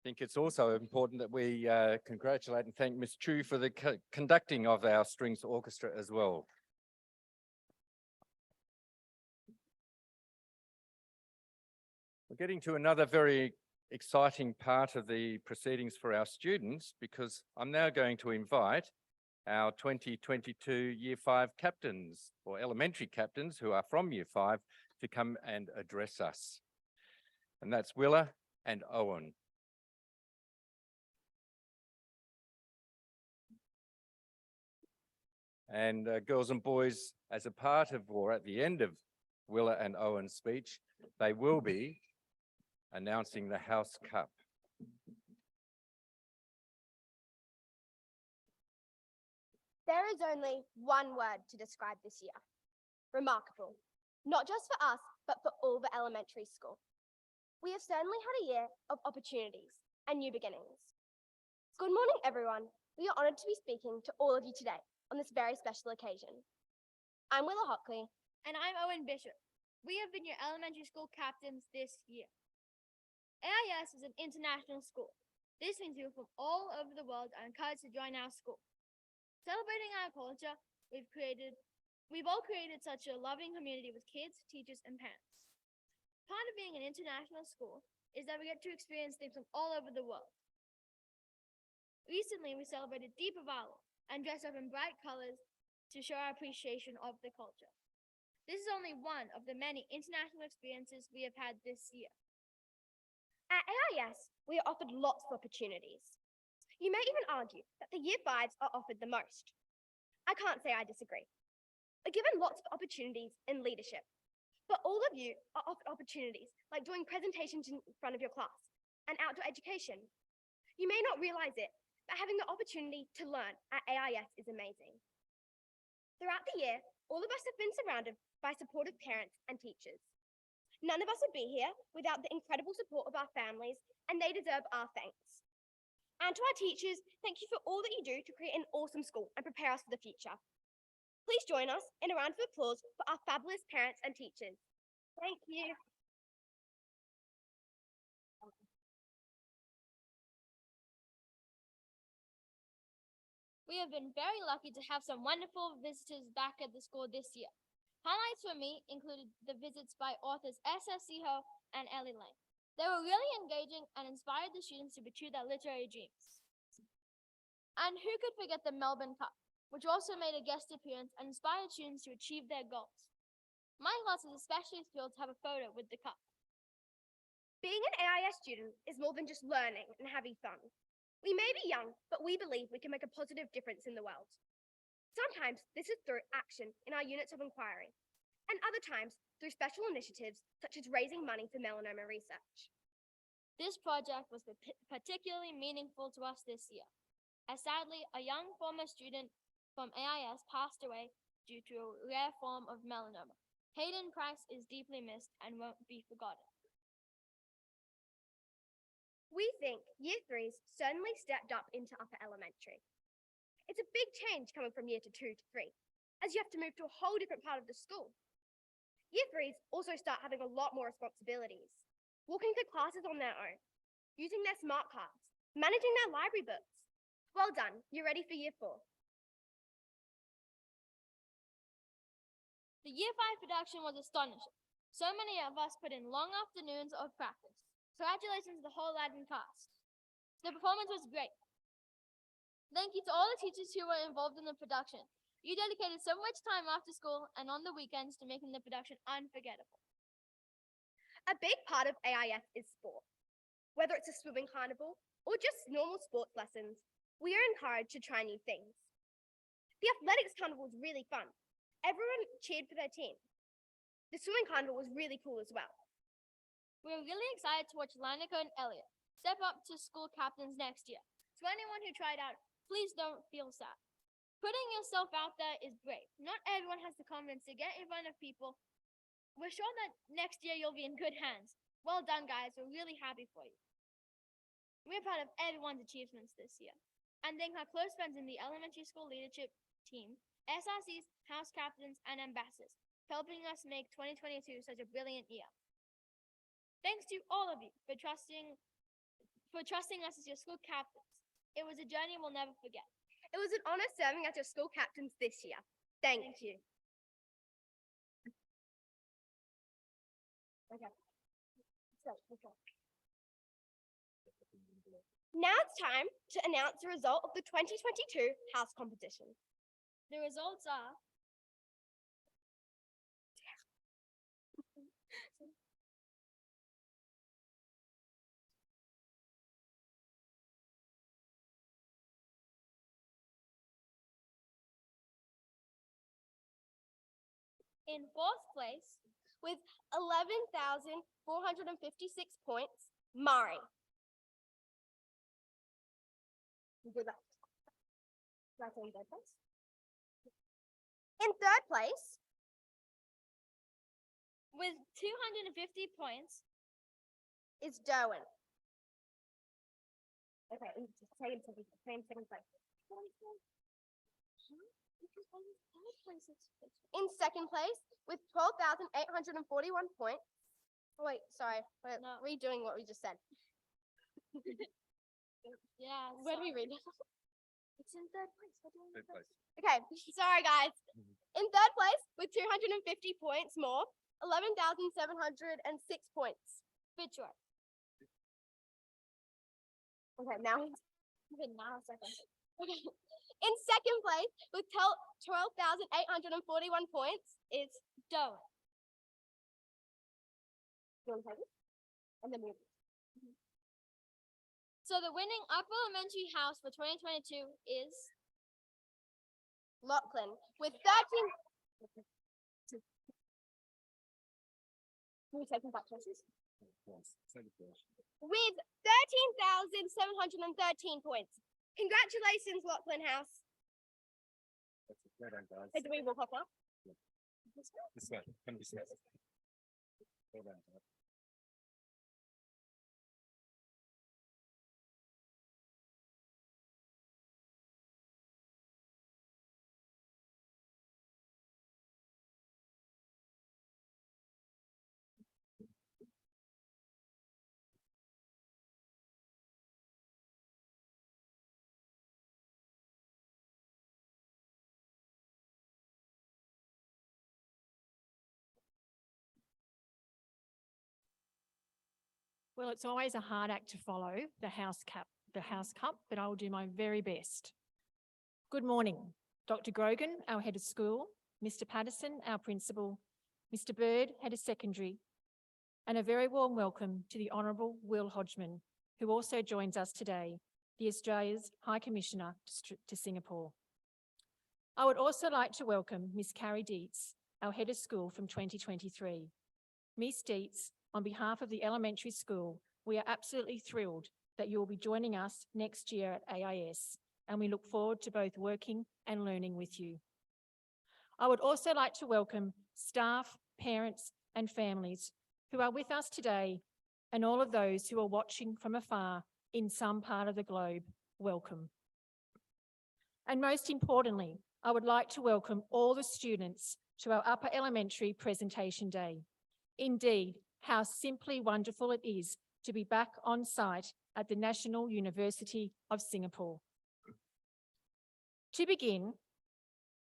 I think it's also important that we congratulate and thank Ms. Chu for the conducting of our strings orchestra as well. We're getting to another very exciting part of the proceedings for our students, because I'm now going to invite our 2022 Year 5 captains, or elementary captains who are from Year 5, to come and address us. And that's Willa and Owen. And girls and boys, as a part of or at the end of Willa and Owen's speech, they will be announcing the House Cup. There is only one word to describe this year: remarkable. Not just for us, but for all the elementary school. We have certainly had a year of opportunities and new beginnings. Good morning, everyone. We are honoured to be speaking to all of you today on this very special occasion. I'm Willa Hockley. And I'm Owen Bishop. We have been your elementary school captains this year. AIS is an international school. This means people from all over the world are encouraged to join our school. Celebrating our culture, we've all created such a loving community with kids, teachers, and parents. Part of being an international school is that we get to experience things from all over the world. Recently, we celebrated Deepavali and dressed up in bright colors to show our appreciation of the culture. This is only one of the many international experiences we have had this year. At AIS, we are offered lots of opportunities. You may even argue that the Year 5s are offered the most. I can't say I disagree. We're given lots of opportunities in leadership, but all of you are offered opportunities like doing presentations in front of your class and outdoor education. You may not realize it, but having the opportunity to learn at AIS is amazing. Throughout the year, all of us have been surrounded by supportive parents and teachers. None of us would be here without the incredible support of our families, and they deserve our thanks. And to our teachers, thank you for all that you do to create an awesome school and prepare us for the future. Please join us in a round of applause for our fabulous parents and teachers. Thank you. We have been very lucky to have some wonderful visitors back at the school this year. Highlights for me included the visits by authors S.S. Seho and Ellie Lang. They were really engaging and inspired the students to pursue their literary dreams. And who could forget the Melbourne Cup, which also made a guest appearance and inspired students to achieve their goals. My class is especially thrilled to have a photo with the cup. Being an AIS student is more than just learning and having fun. We may be young, but we believe we can make a positive difference in the world. Sometimes this is through action in our units of inquiry, and other times through special initiatives such as raising money for melanoma research. This project was particularly meaningful to us this year, as sadly a young former student from AIS passed away due to a rare form of melanoma. Hayden Price is deeply missed and won't be forgotten. We think Year 3s certainly stepped up into upper elementary. It's a big change coming from Year 2 to 3, as you have to move to a whole different part of the school. Year 3s also start having a lot more responsibilities, walking to classes on their own, using their smart cards, managing their library books. Well done, you're ready for Year 4. The Year 5 production was astonishing. So many of us put in long afternoons of practice. Congratulations to the whole Latin cast. The performance was great. Thank you to all the teachers who were involved in the production. You dedicated so much time after school and on the weekends to making the production unforgettable. A big part of AIS is sport. Whether it's a swimming carnival or just normal sports lessons, we are encouraged to try new things. The athletics carnival was really fun. Everyone cheered for their team. The swimming carnival was really cool as well. We're really excited to watch Lanika and Elliot step up to school captains next year. To anyone who tried out, please don't feel sad. Putting yourself out there is brave. Not everyone has the confidence to get in front of people. We're sure that next year you'll be in good hands. Well done, guys. We're really happy for you. We're proud of everyone's achievements this year and thank our close friends in the elementary school leadership team, SRCs, house captains, and ambassadors for helping us make 2022 such a brilliant year. Thanks to all of you for trusting us as your school captains. It was a journey we'll never forget. It was an honor serving as your school captains this year. Thank you. Okay. Now it's time to announce the result of the 2022 house competition. The results are In fourth place, with 11,456 points, Murray. Good luck. That's in third place. In third place, with 250 points, is Derwin. Okay, second place. In second place, with 12,841 points. Oh, wait, sorry, we're redoing what we just said. Yeah. Where do we read? It's in third place. Third place. Okay, sorry guys. In third place, with 250 points more, 11,706 points. Fitzroy. Okay, now second. Okay. In second place, with 12,841 points, is Derwin. You want to take it? And then we. So the winning upper elementary house for 2022 is Lachlan with 13. Can we take them back choices? With 13,713 points. Congratulations, Lachlan House. Hey, do we walk off now? This way. Come this way. Well done, guys. Well, it's always a hard act to follow, the House Cup, but I will do my very best. Good morning, Dr. Grogan, our head of school, Mr. Patterson, our principal, Mr. Bird, head of secondary, and a very warm welcome to the Honourable Will Hodgman, who also joins us today, the Australia's High Commissioner to Singapore. I would also like to welcome Miss Carrie Dietz, our head of school from 2023. Miss Dietz, on behalf of the elementary school, we are absolutely thrilled that you will be joining us next year at AIS, and we look forward to both working and learning with you. I would also like to welcome staff, parents, and families who are with us today, and all of those who are watching from afar in some part of the globe. Welcome. And most importantly, I would like to welcome all the students to our upper elementary presentation day. Indeed, how simply wonderful it is to be back on site at the National University of Singapore. To begin,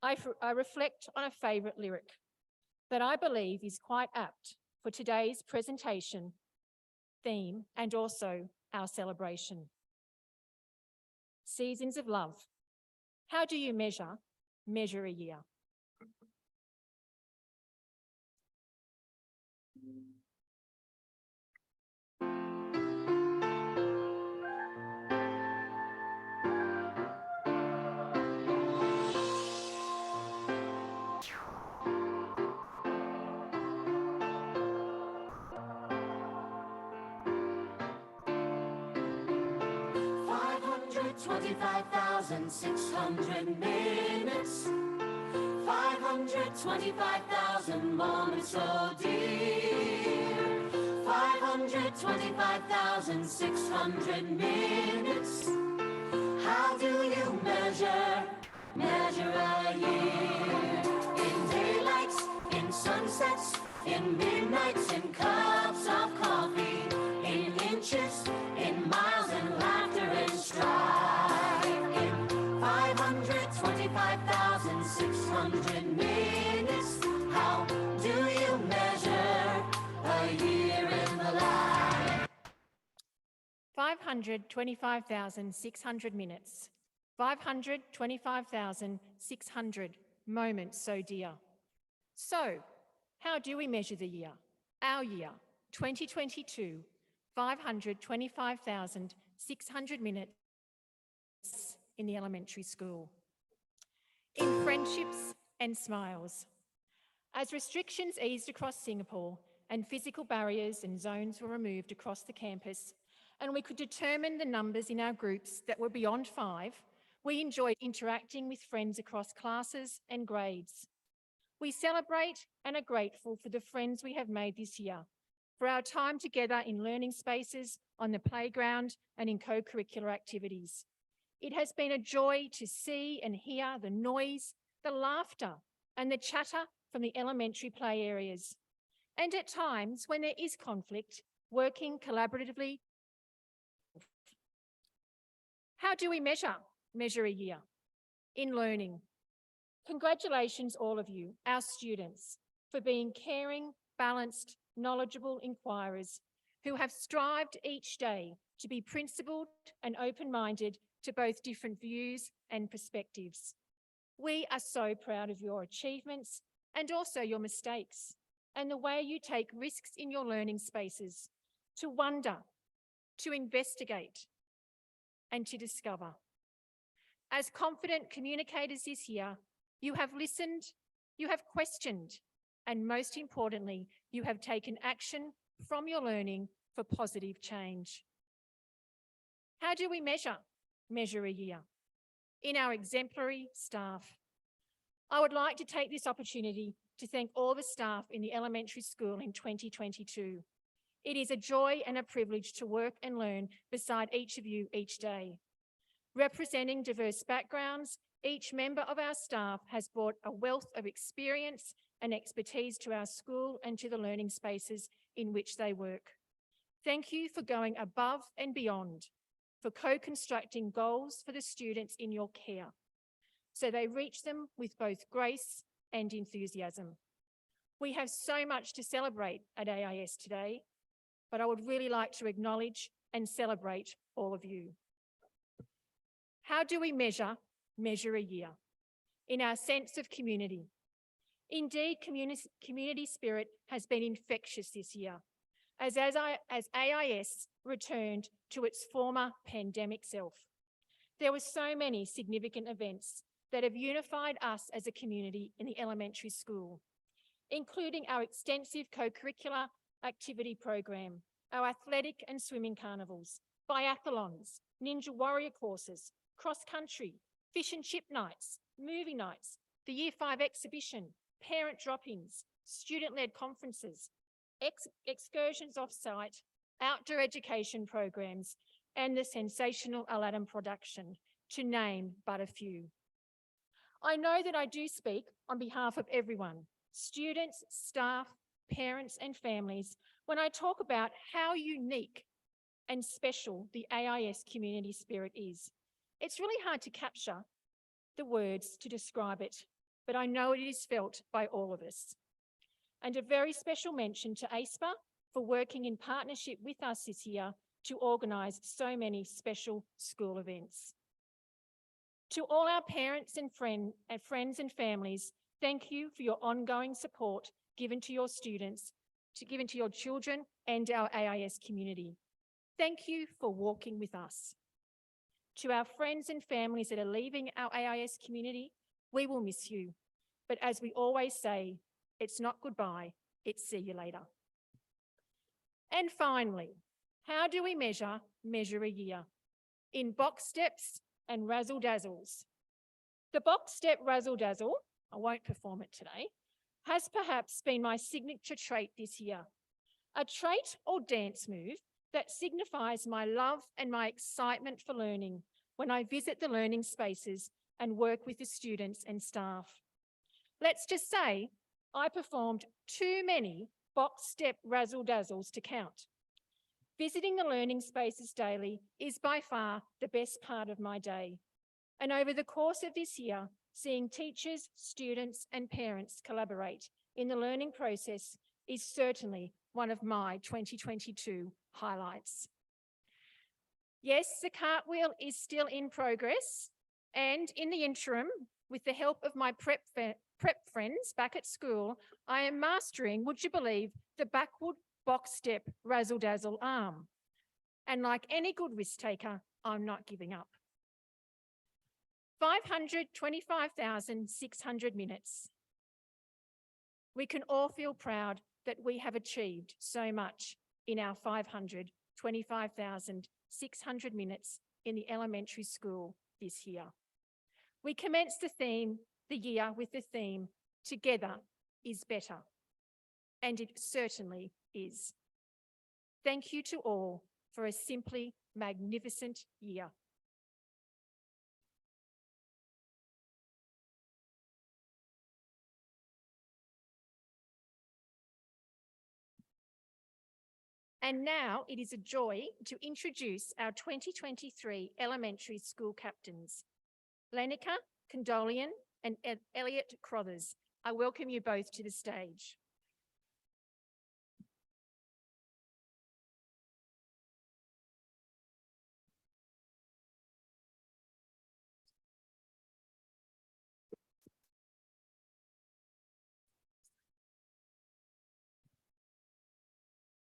I reflect on a favourite lyric that I believe is quite apt for today's presentation theme and also our celebration. Seasons of love. How do you measure a year? $525,600 minutes, 525,000 moments, oh dear. 525,600 minutes. How do you measure a year? In daylights, in sunsets, in midnights, in cups of coffee, in inches, in miles, and laughter and strife. In 525,600 minutes, how do you measure a year in the life? 525,600 minutes, 525,600 moments so dear. So, how do we measure the year? Our year, 2022, 525,600 minutes in the elementary school. In friendships and smiles. As restrictions eased across Singapore and physical barriers and zones were removed across the campus, and we could determine the numbers in our groups that were beyond 5, we enjoyed interacting with friends across classes and grades. We celebrate and are grateful for the friends we have made this year, for our time together in learning spaces, on the playground, and in co-curricular activities. It has been a joy to see and hear the noise, the laughter, and the chatter from the elementary play areas. And at times, when there is conflict, working collaboratively. How do we measure a year? In learning. Congratulations, all of you, our students, for being caring, balanced, knowledgeable inquirers who have strived each day to be principled and open-minded to both different views and perspectives. We are so proud of your achievements and also your mistakes and the way you take risks in your learning spaces to wonder, to investigate, and to discover. As confident communicators this year, you have listened, you have questioned, and most importantly, you have taken action from your learning for positive change. How do we measure a year? In our exemplary staff. I would like to take this opportunity to thank all the staff in the elementary school in 2022. It is a joy and a privilege to work and learn beside each of you each day. Representing diverse backgrounds, each member of our staff has brought a wealth of experience and expertise to our school and to the learning spaces in which they work. Thank you for going above and beyond, for co-constructing goals for the students in your care, so they reach them with both grace and enthusiasm. We have so much to celebrate at AIS today, but I would really like to acknowledge and celebrate all of you. How do we measure a year? In our sense of community. Indeed, community spirit has been infectious this year, as AIS returned to its former pandemic self. There were so many significant events that have unified us as a community in the elementary school, including our extensive co-curricular activity program, our athletic and swimming carnivals, biathlons, ninja warrior courses, cross-country, fish and chip nights, movie nights, the Year 5 exhibition, parent drop-ins, student-led conferences, excursions off-site, outdoor education programs, and the sensational Aladdin production, to name but a few. I know that I do speak on behalf of everyone, students, staff, parents, and families, when I talk about how unique and special the AIS community spirit is. It's really hard to capture the words to describe it, but I know it is felt by all of us. And a very special mention to AISPA for working in partnership with us this year to organise so many special school events. To all our parents and friends and families, thank you for your ongoing support given to your students, given to your children and our AIS community. Thank you for walking with us. To our friends and families that are leaving our AIS community, we will miss you. But as we always say, it's not goodbye, it's see you later. And finally, how do we measure a year? In box steps and razzle dazzles. The box step razzle dazzle, I won't perform it today, has perhaps been my signature trait this year. A trait or dance move that signifies my love and my excitement for learning when I visit the learning spaces and work with the students and staff. Let's just say I performed too many box step razzle dazzles to count. Visiting the learning spaces daily is by far the best part of my day. And over the course of this year, seeing teachers, students, and parents collaborate in the learning process is certainly one of my 2022 highlights. Yes, the cartwheel is still in progress, and in the interim, with the help of my prep friends back at school, I am mastering, would you believe, the backward box step razzle dazzle arm. And like any good risk taker, I'm not giving up. 525,600 minutes. We can all feel proud that we have achieved so much in our 525,600 minutes in the elementary school this year. We commenced the year with the theme, Together is Better, and it certainly is. Thank you to all for a simply magnificent year. And now it is a joy to introduce our 2023 elementary school captains, Lenica Condolian and Elliot Crothers. I welcome you both to the stage.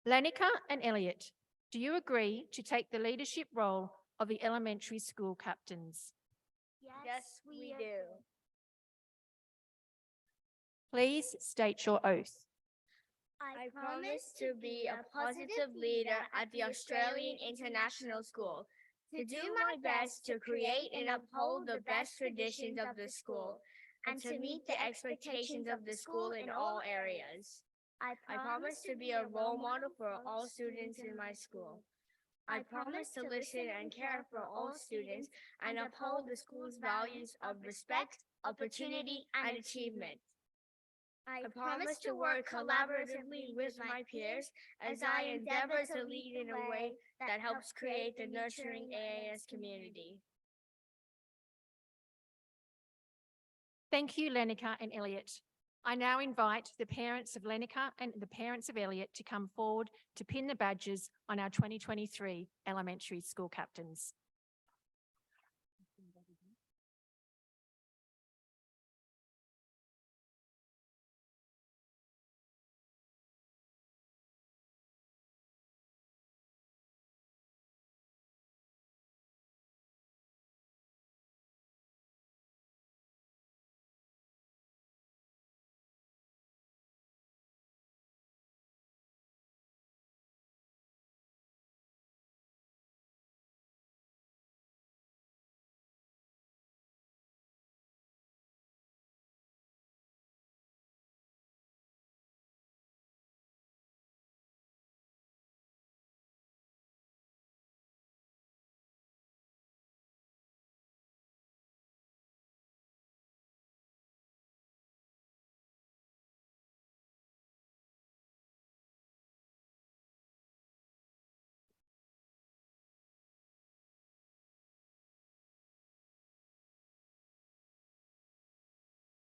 Lenica and Elliot, do you agree to take the leadership role of the elementary school captains? Yes, we do. Please state your oath. I promise to be a positive leader at the Australian International School, to do my best to create and uphold the best traditions of the school, and to meet the expectations of the school in all areas. I promise to be a role model for all students in my school. I promise to listen and care for all students and uphold the school's values of respect, opportunity, and achievement. I promise to work collaboratively with my peers as I endeavor to lead in a way that helps create the nurturing AIS community. Thank you, Lenica and Elliot. I now invite the parents of Lenica and the parents of Elliot to come forward to pin the badges on our 2023 elementary school captains.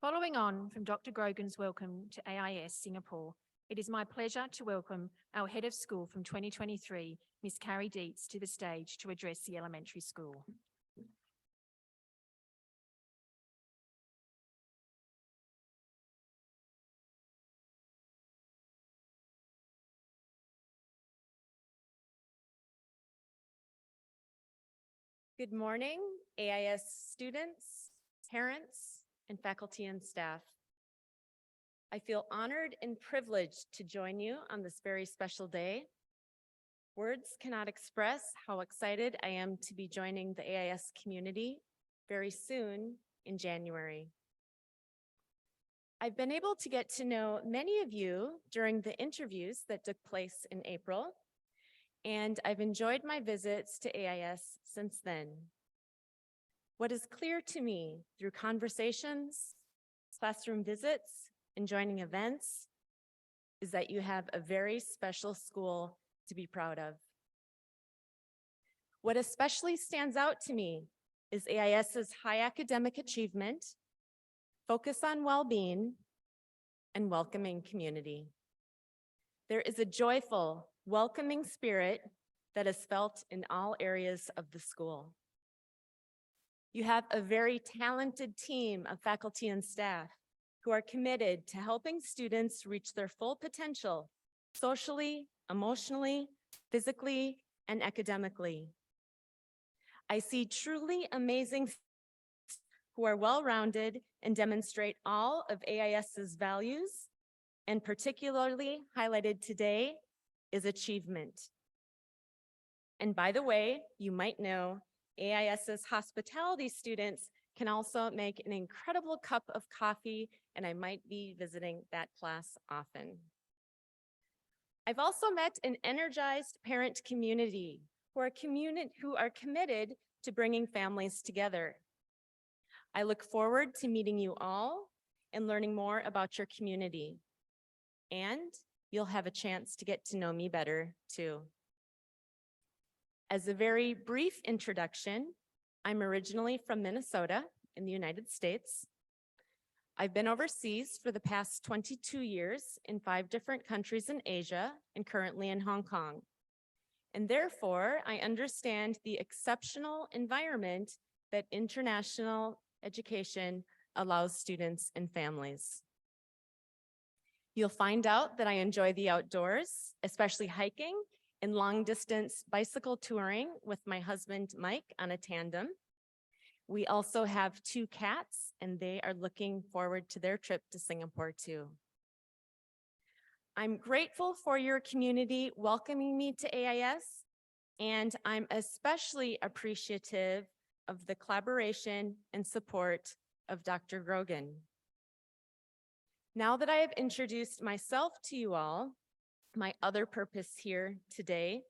Following on from Dr. Grogan's welcome to AIS Singapore, it is my pleasure to welcome our head of school from 2023, Ms. Carrie Dietz, to the stage to address the elementary school. Good morning, AIS students, parents, and faculty and staff. I feel honored and privileged to join you on this very special day. Words cannot express how excited I am to be joining the AIS community very soon in January. I've been able to get to know many of you during the interviews that took place in April, and I've enjoyed my visits to AIS since then. What is clear to me through conversations, classroom visits, and joining events is that you have a very special school to be proud of. What especially stands out to me is AIS's high academic achievement, focus on well-being, and welcoming community. There is a joyful, welcoming spirit that is felt in all areas of the school. You have a very talented team of faculty and staff who are committed to helping students reach their full potential socially, emotionally, physically, and academically. I see truly amazing who are well-rounded and demonstrate all of AIS's values and particularly highlighted today is achievement. And by the way, you might know AIS's hospitality students can also make an incredible cup of coffee, and I might be visiting that class often. I've also met an energized parent community who are committed to bringing families together. I look forward to meeting you all and learning more about your community. And you'll have a chance to get to know me better too. As a very brief introduction, I'm originally from Minnesota in the United States. I've been overseas for the past 22 years in 5 different countries in Asia and currently in Hong Kong. And therefore, I understand the exceptional environment that international education allows students and families. You'll find out that I enjoy the outdoors, especially hiking and long-distance bicycle touring with my husband, Mike, on a tandem. We also have 2 cats, and they are looking forward to their trip to Singapore too. I'm grateful for your community welcoming me to AIS, and I'm especially appreciative of the collaboration and support of Dr. Grogan. Now that I have introduced myself to you all, my other purpose here today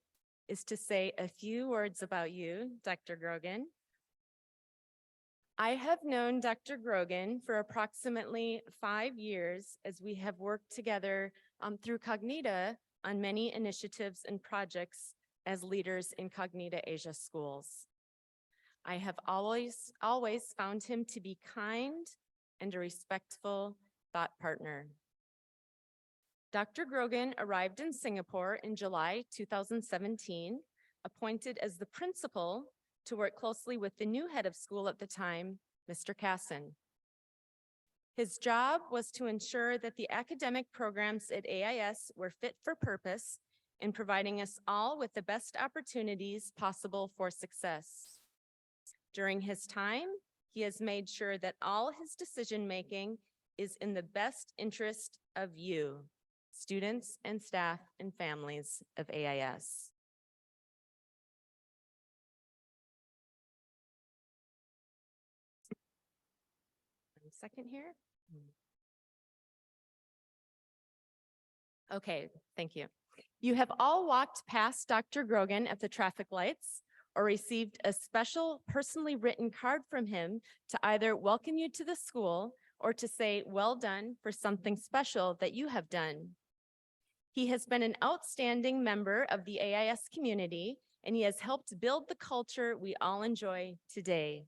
is to say a few words about you, Dr. Grogan. I have known Dr. Grogan for approximately 5 years as we have worked together through Cognita on many initiatives and projects as leaders in Cognita Asia schools. I have always found him to be kind and a respectful thought partner. Dr. Grogan arrived in Singapore in July 2017, appointed as the principal to work closely with the new head of school at the time, Mr. Casson. His job was to ensure that the academic programs at AIS were fit for purpose in providing us all with the best opportunities possible for success. During his time, he has made sure that all his decision-making is in the best interest of you, students and staff and families of AIS. One second here. Okay, thank you. You have all walked past Dr. Grogan at the traffic lights or received a special personally written card from him to either welcome you to the school or to say, well done for something special that you have done. He has been an outstanding member of the AIS community, and he has helped build the culture we all enjoy today.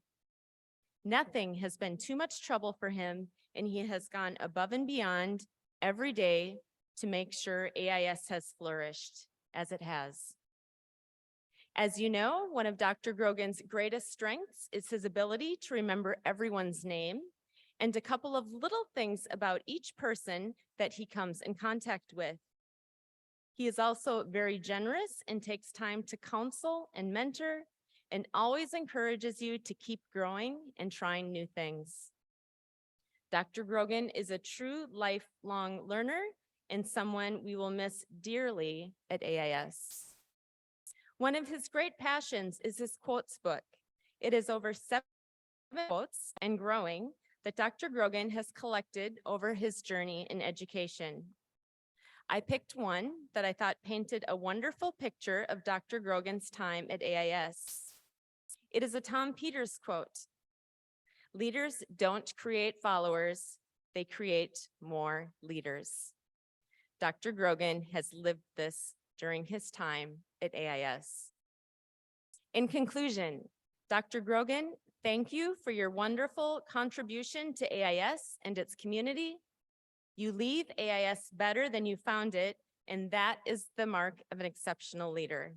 Nothing has been too much trouble for him, and he has gone above and beyond every day to make sure AIS has flourished as it has. As you know, one of Dr. Grogan's greatest strengths is his ability to remember everyone's name and a couple of little things about each person that he comes in contact with. He is also very generous and takes time to counsel and mentor and always encourages you to keep growing and trying new things. Dr. Grogan is a true lifelong learner and someone we will miss dearly at AIS. One of his great passions is his quotes book. It is over 7 quotes and growing that Dr. Grogan has collected over his journey in education. I picked one that I thought painted a wonderful picture of Dr. Grogan's time at AIS. It is a Tom Peters quote. Leaders don't create followers, they create more leaders. Dr. Grogan has lived this during his time at AIS. In conclusion, Dr. Grogan, thank you for your wonderful contribution to AIS and its community. You leave AIS better than you found it, and that is the mark of an exceptional leader.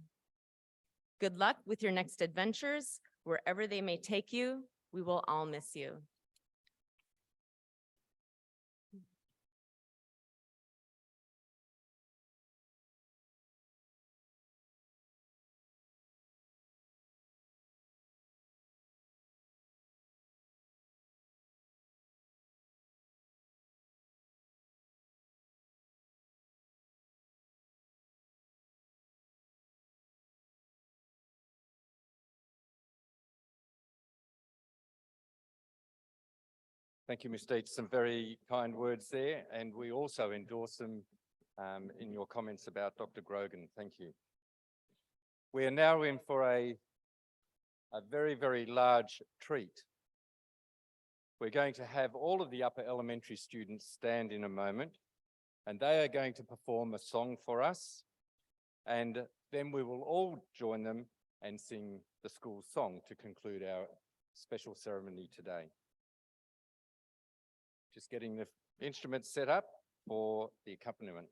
Good luck with your next adventures, wherever they may take you. We will all miss you. Thank you, Ms. Deetz. Some very kind words there, and we also endorse them in your comments about Dr. Grogan. Thank you. We are now in for a very, very large treat. We're going to have all of the upper elementary students stand in a moment, and they are going to perform a song for us, and then we will all join them and sing the school song to conclude our special ceremony today. Just getting the instruments set up for the accompaniment.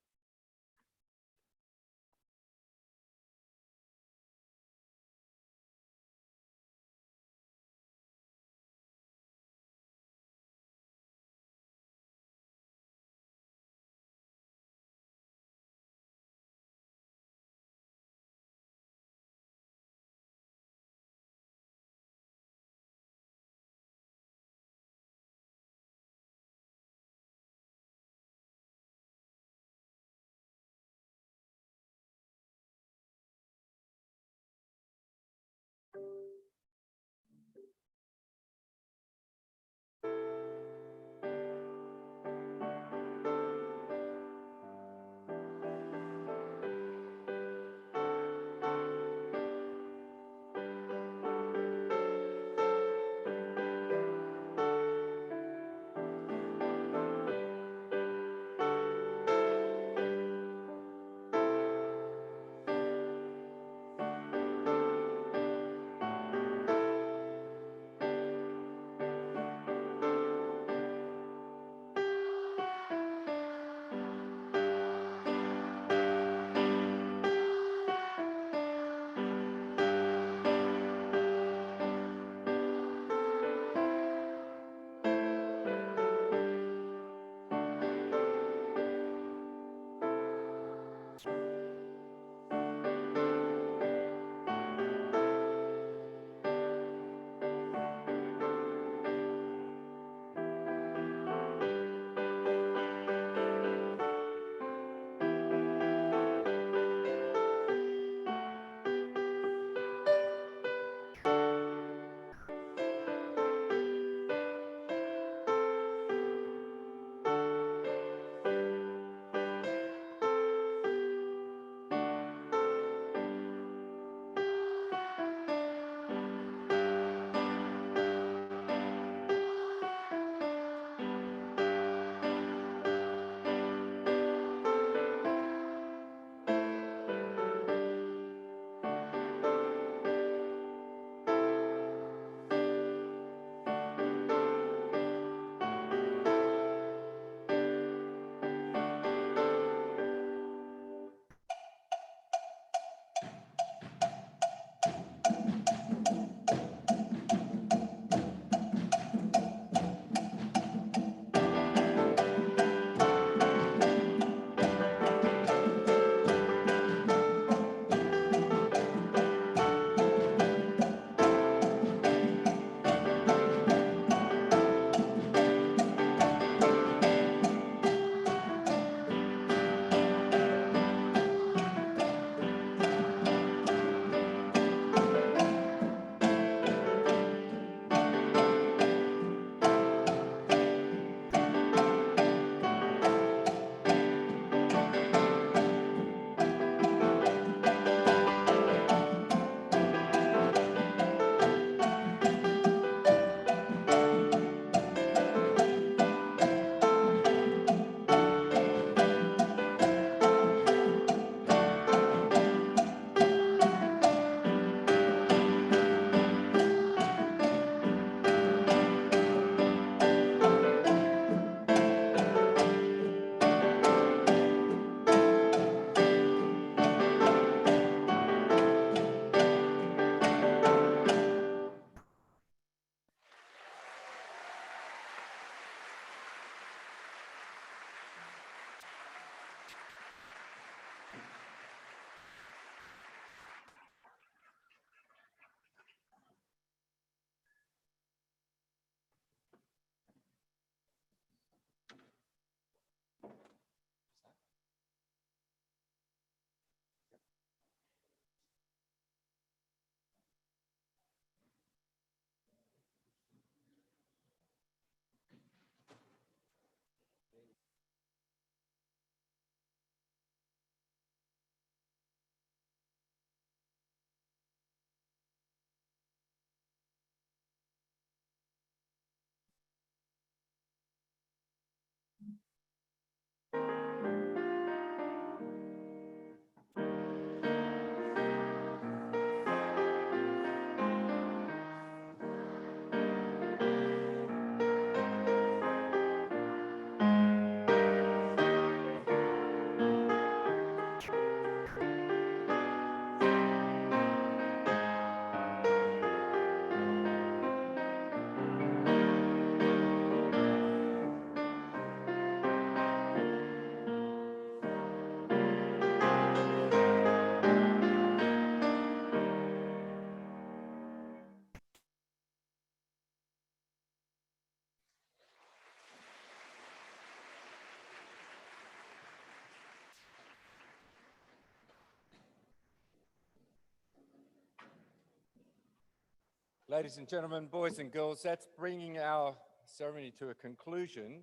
Ladies and gentlemen, boys and girls, that's bringing our ceremony to a conclusion.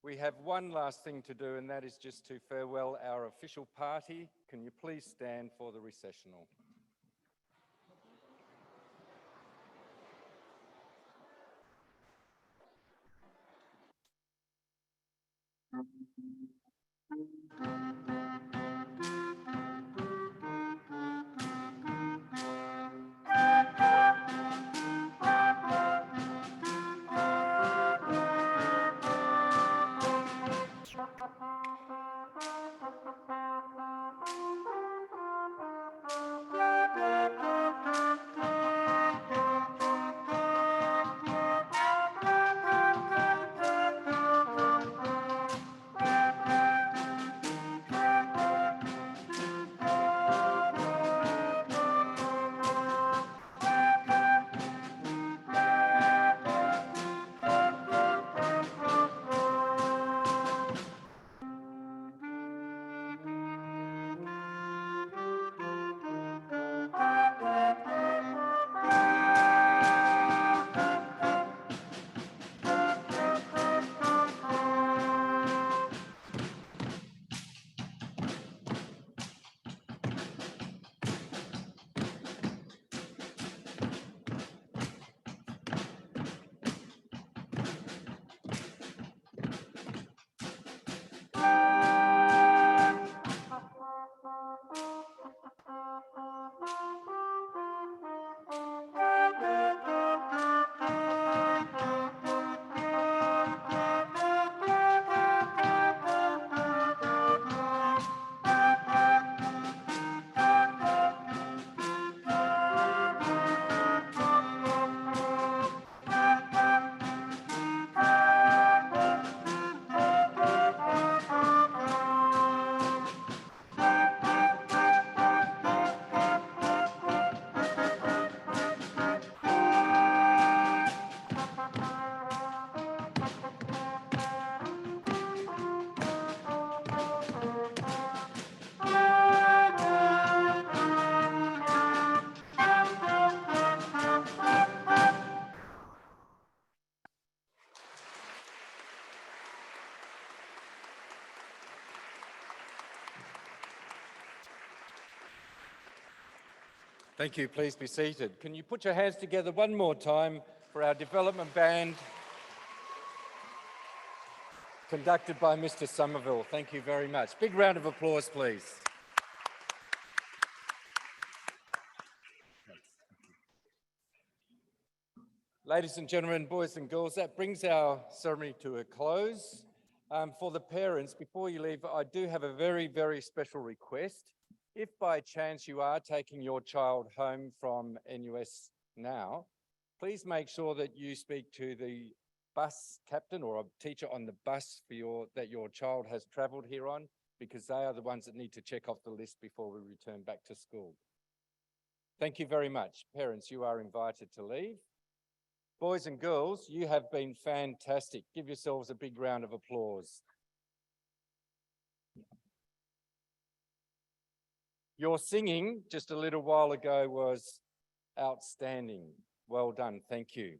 We have one last thing to do, and that is just to farewell our official party. Can you please stand for the recessional? Thank you. Please be seated. Can you put your hands together one more time for our development band, conducted by Mr. Somerville. Thank you very much. Big round of applause, please. Ladies and gentlemen, boys and girls, that brings our ceremony to a close. For the parents, before you leave, I do have a very, very special request. If by chance you are taking your child home from NUS now, please make sure that you speak to the bus captain or a teacher on the bus for that your child has travelled here on, because they are the ones that need to check off the list before we return back to school. Thank you very much. Parents, you are invited to leave. Boys and girls, you have been fantastic. Give yourselves a big round of applause. Your singing just a little while ago was outstanding. Well done. Thank you.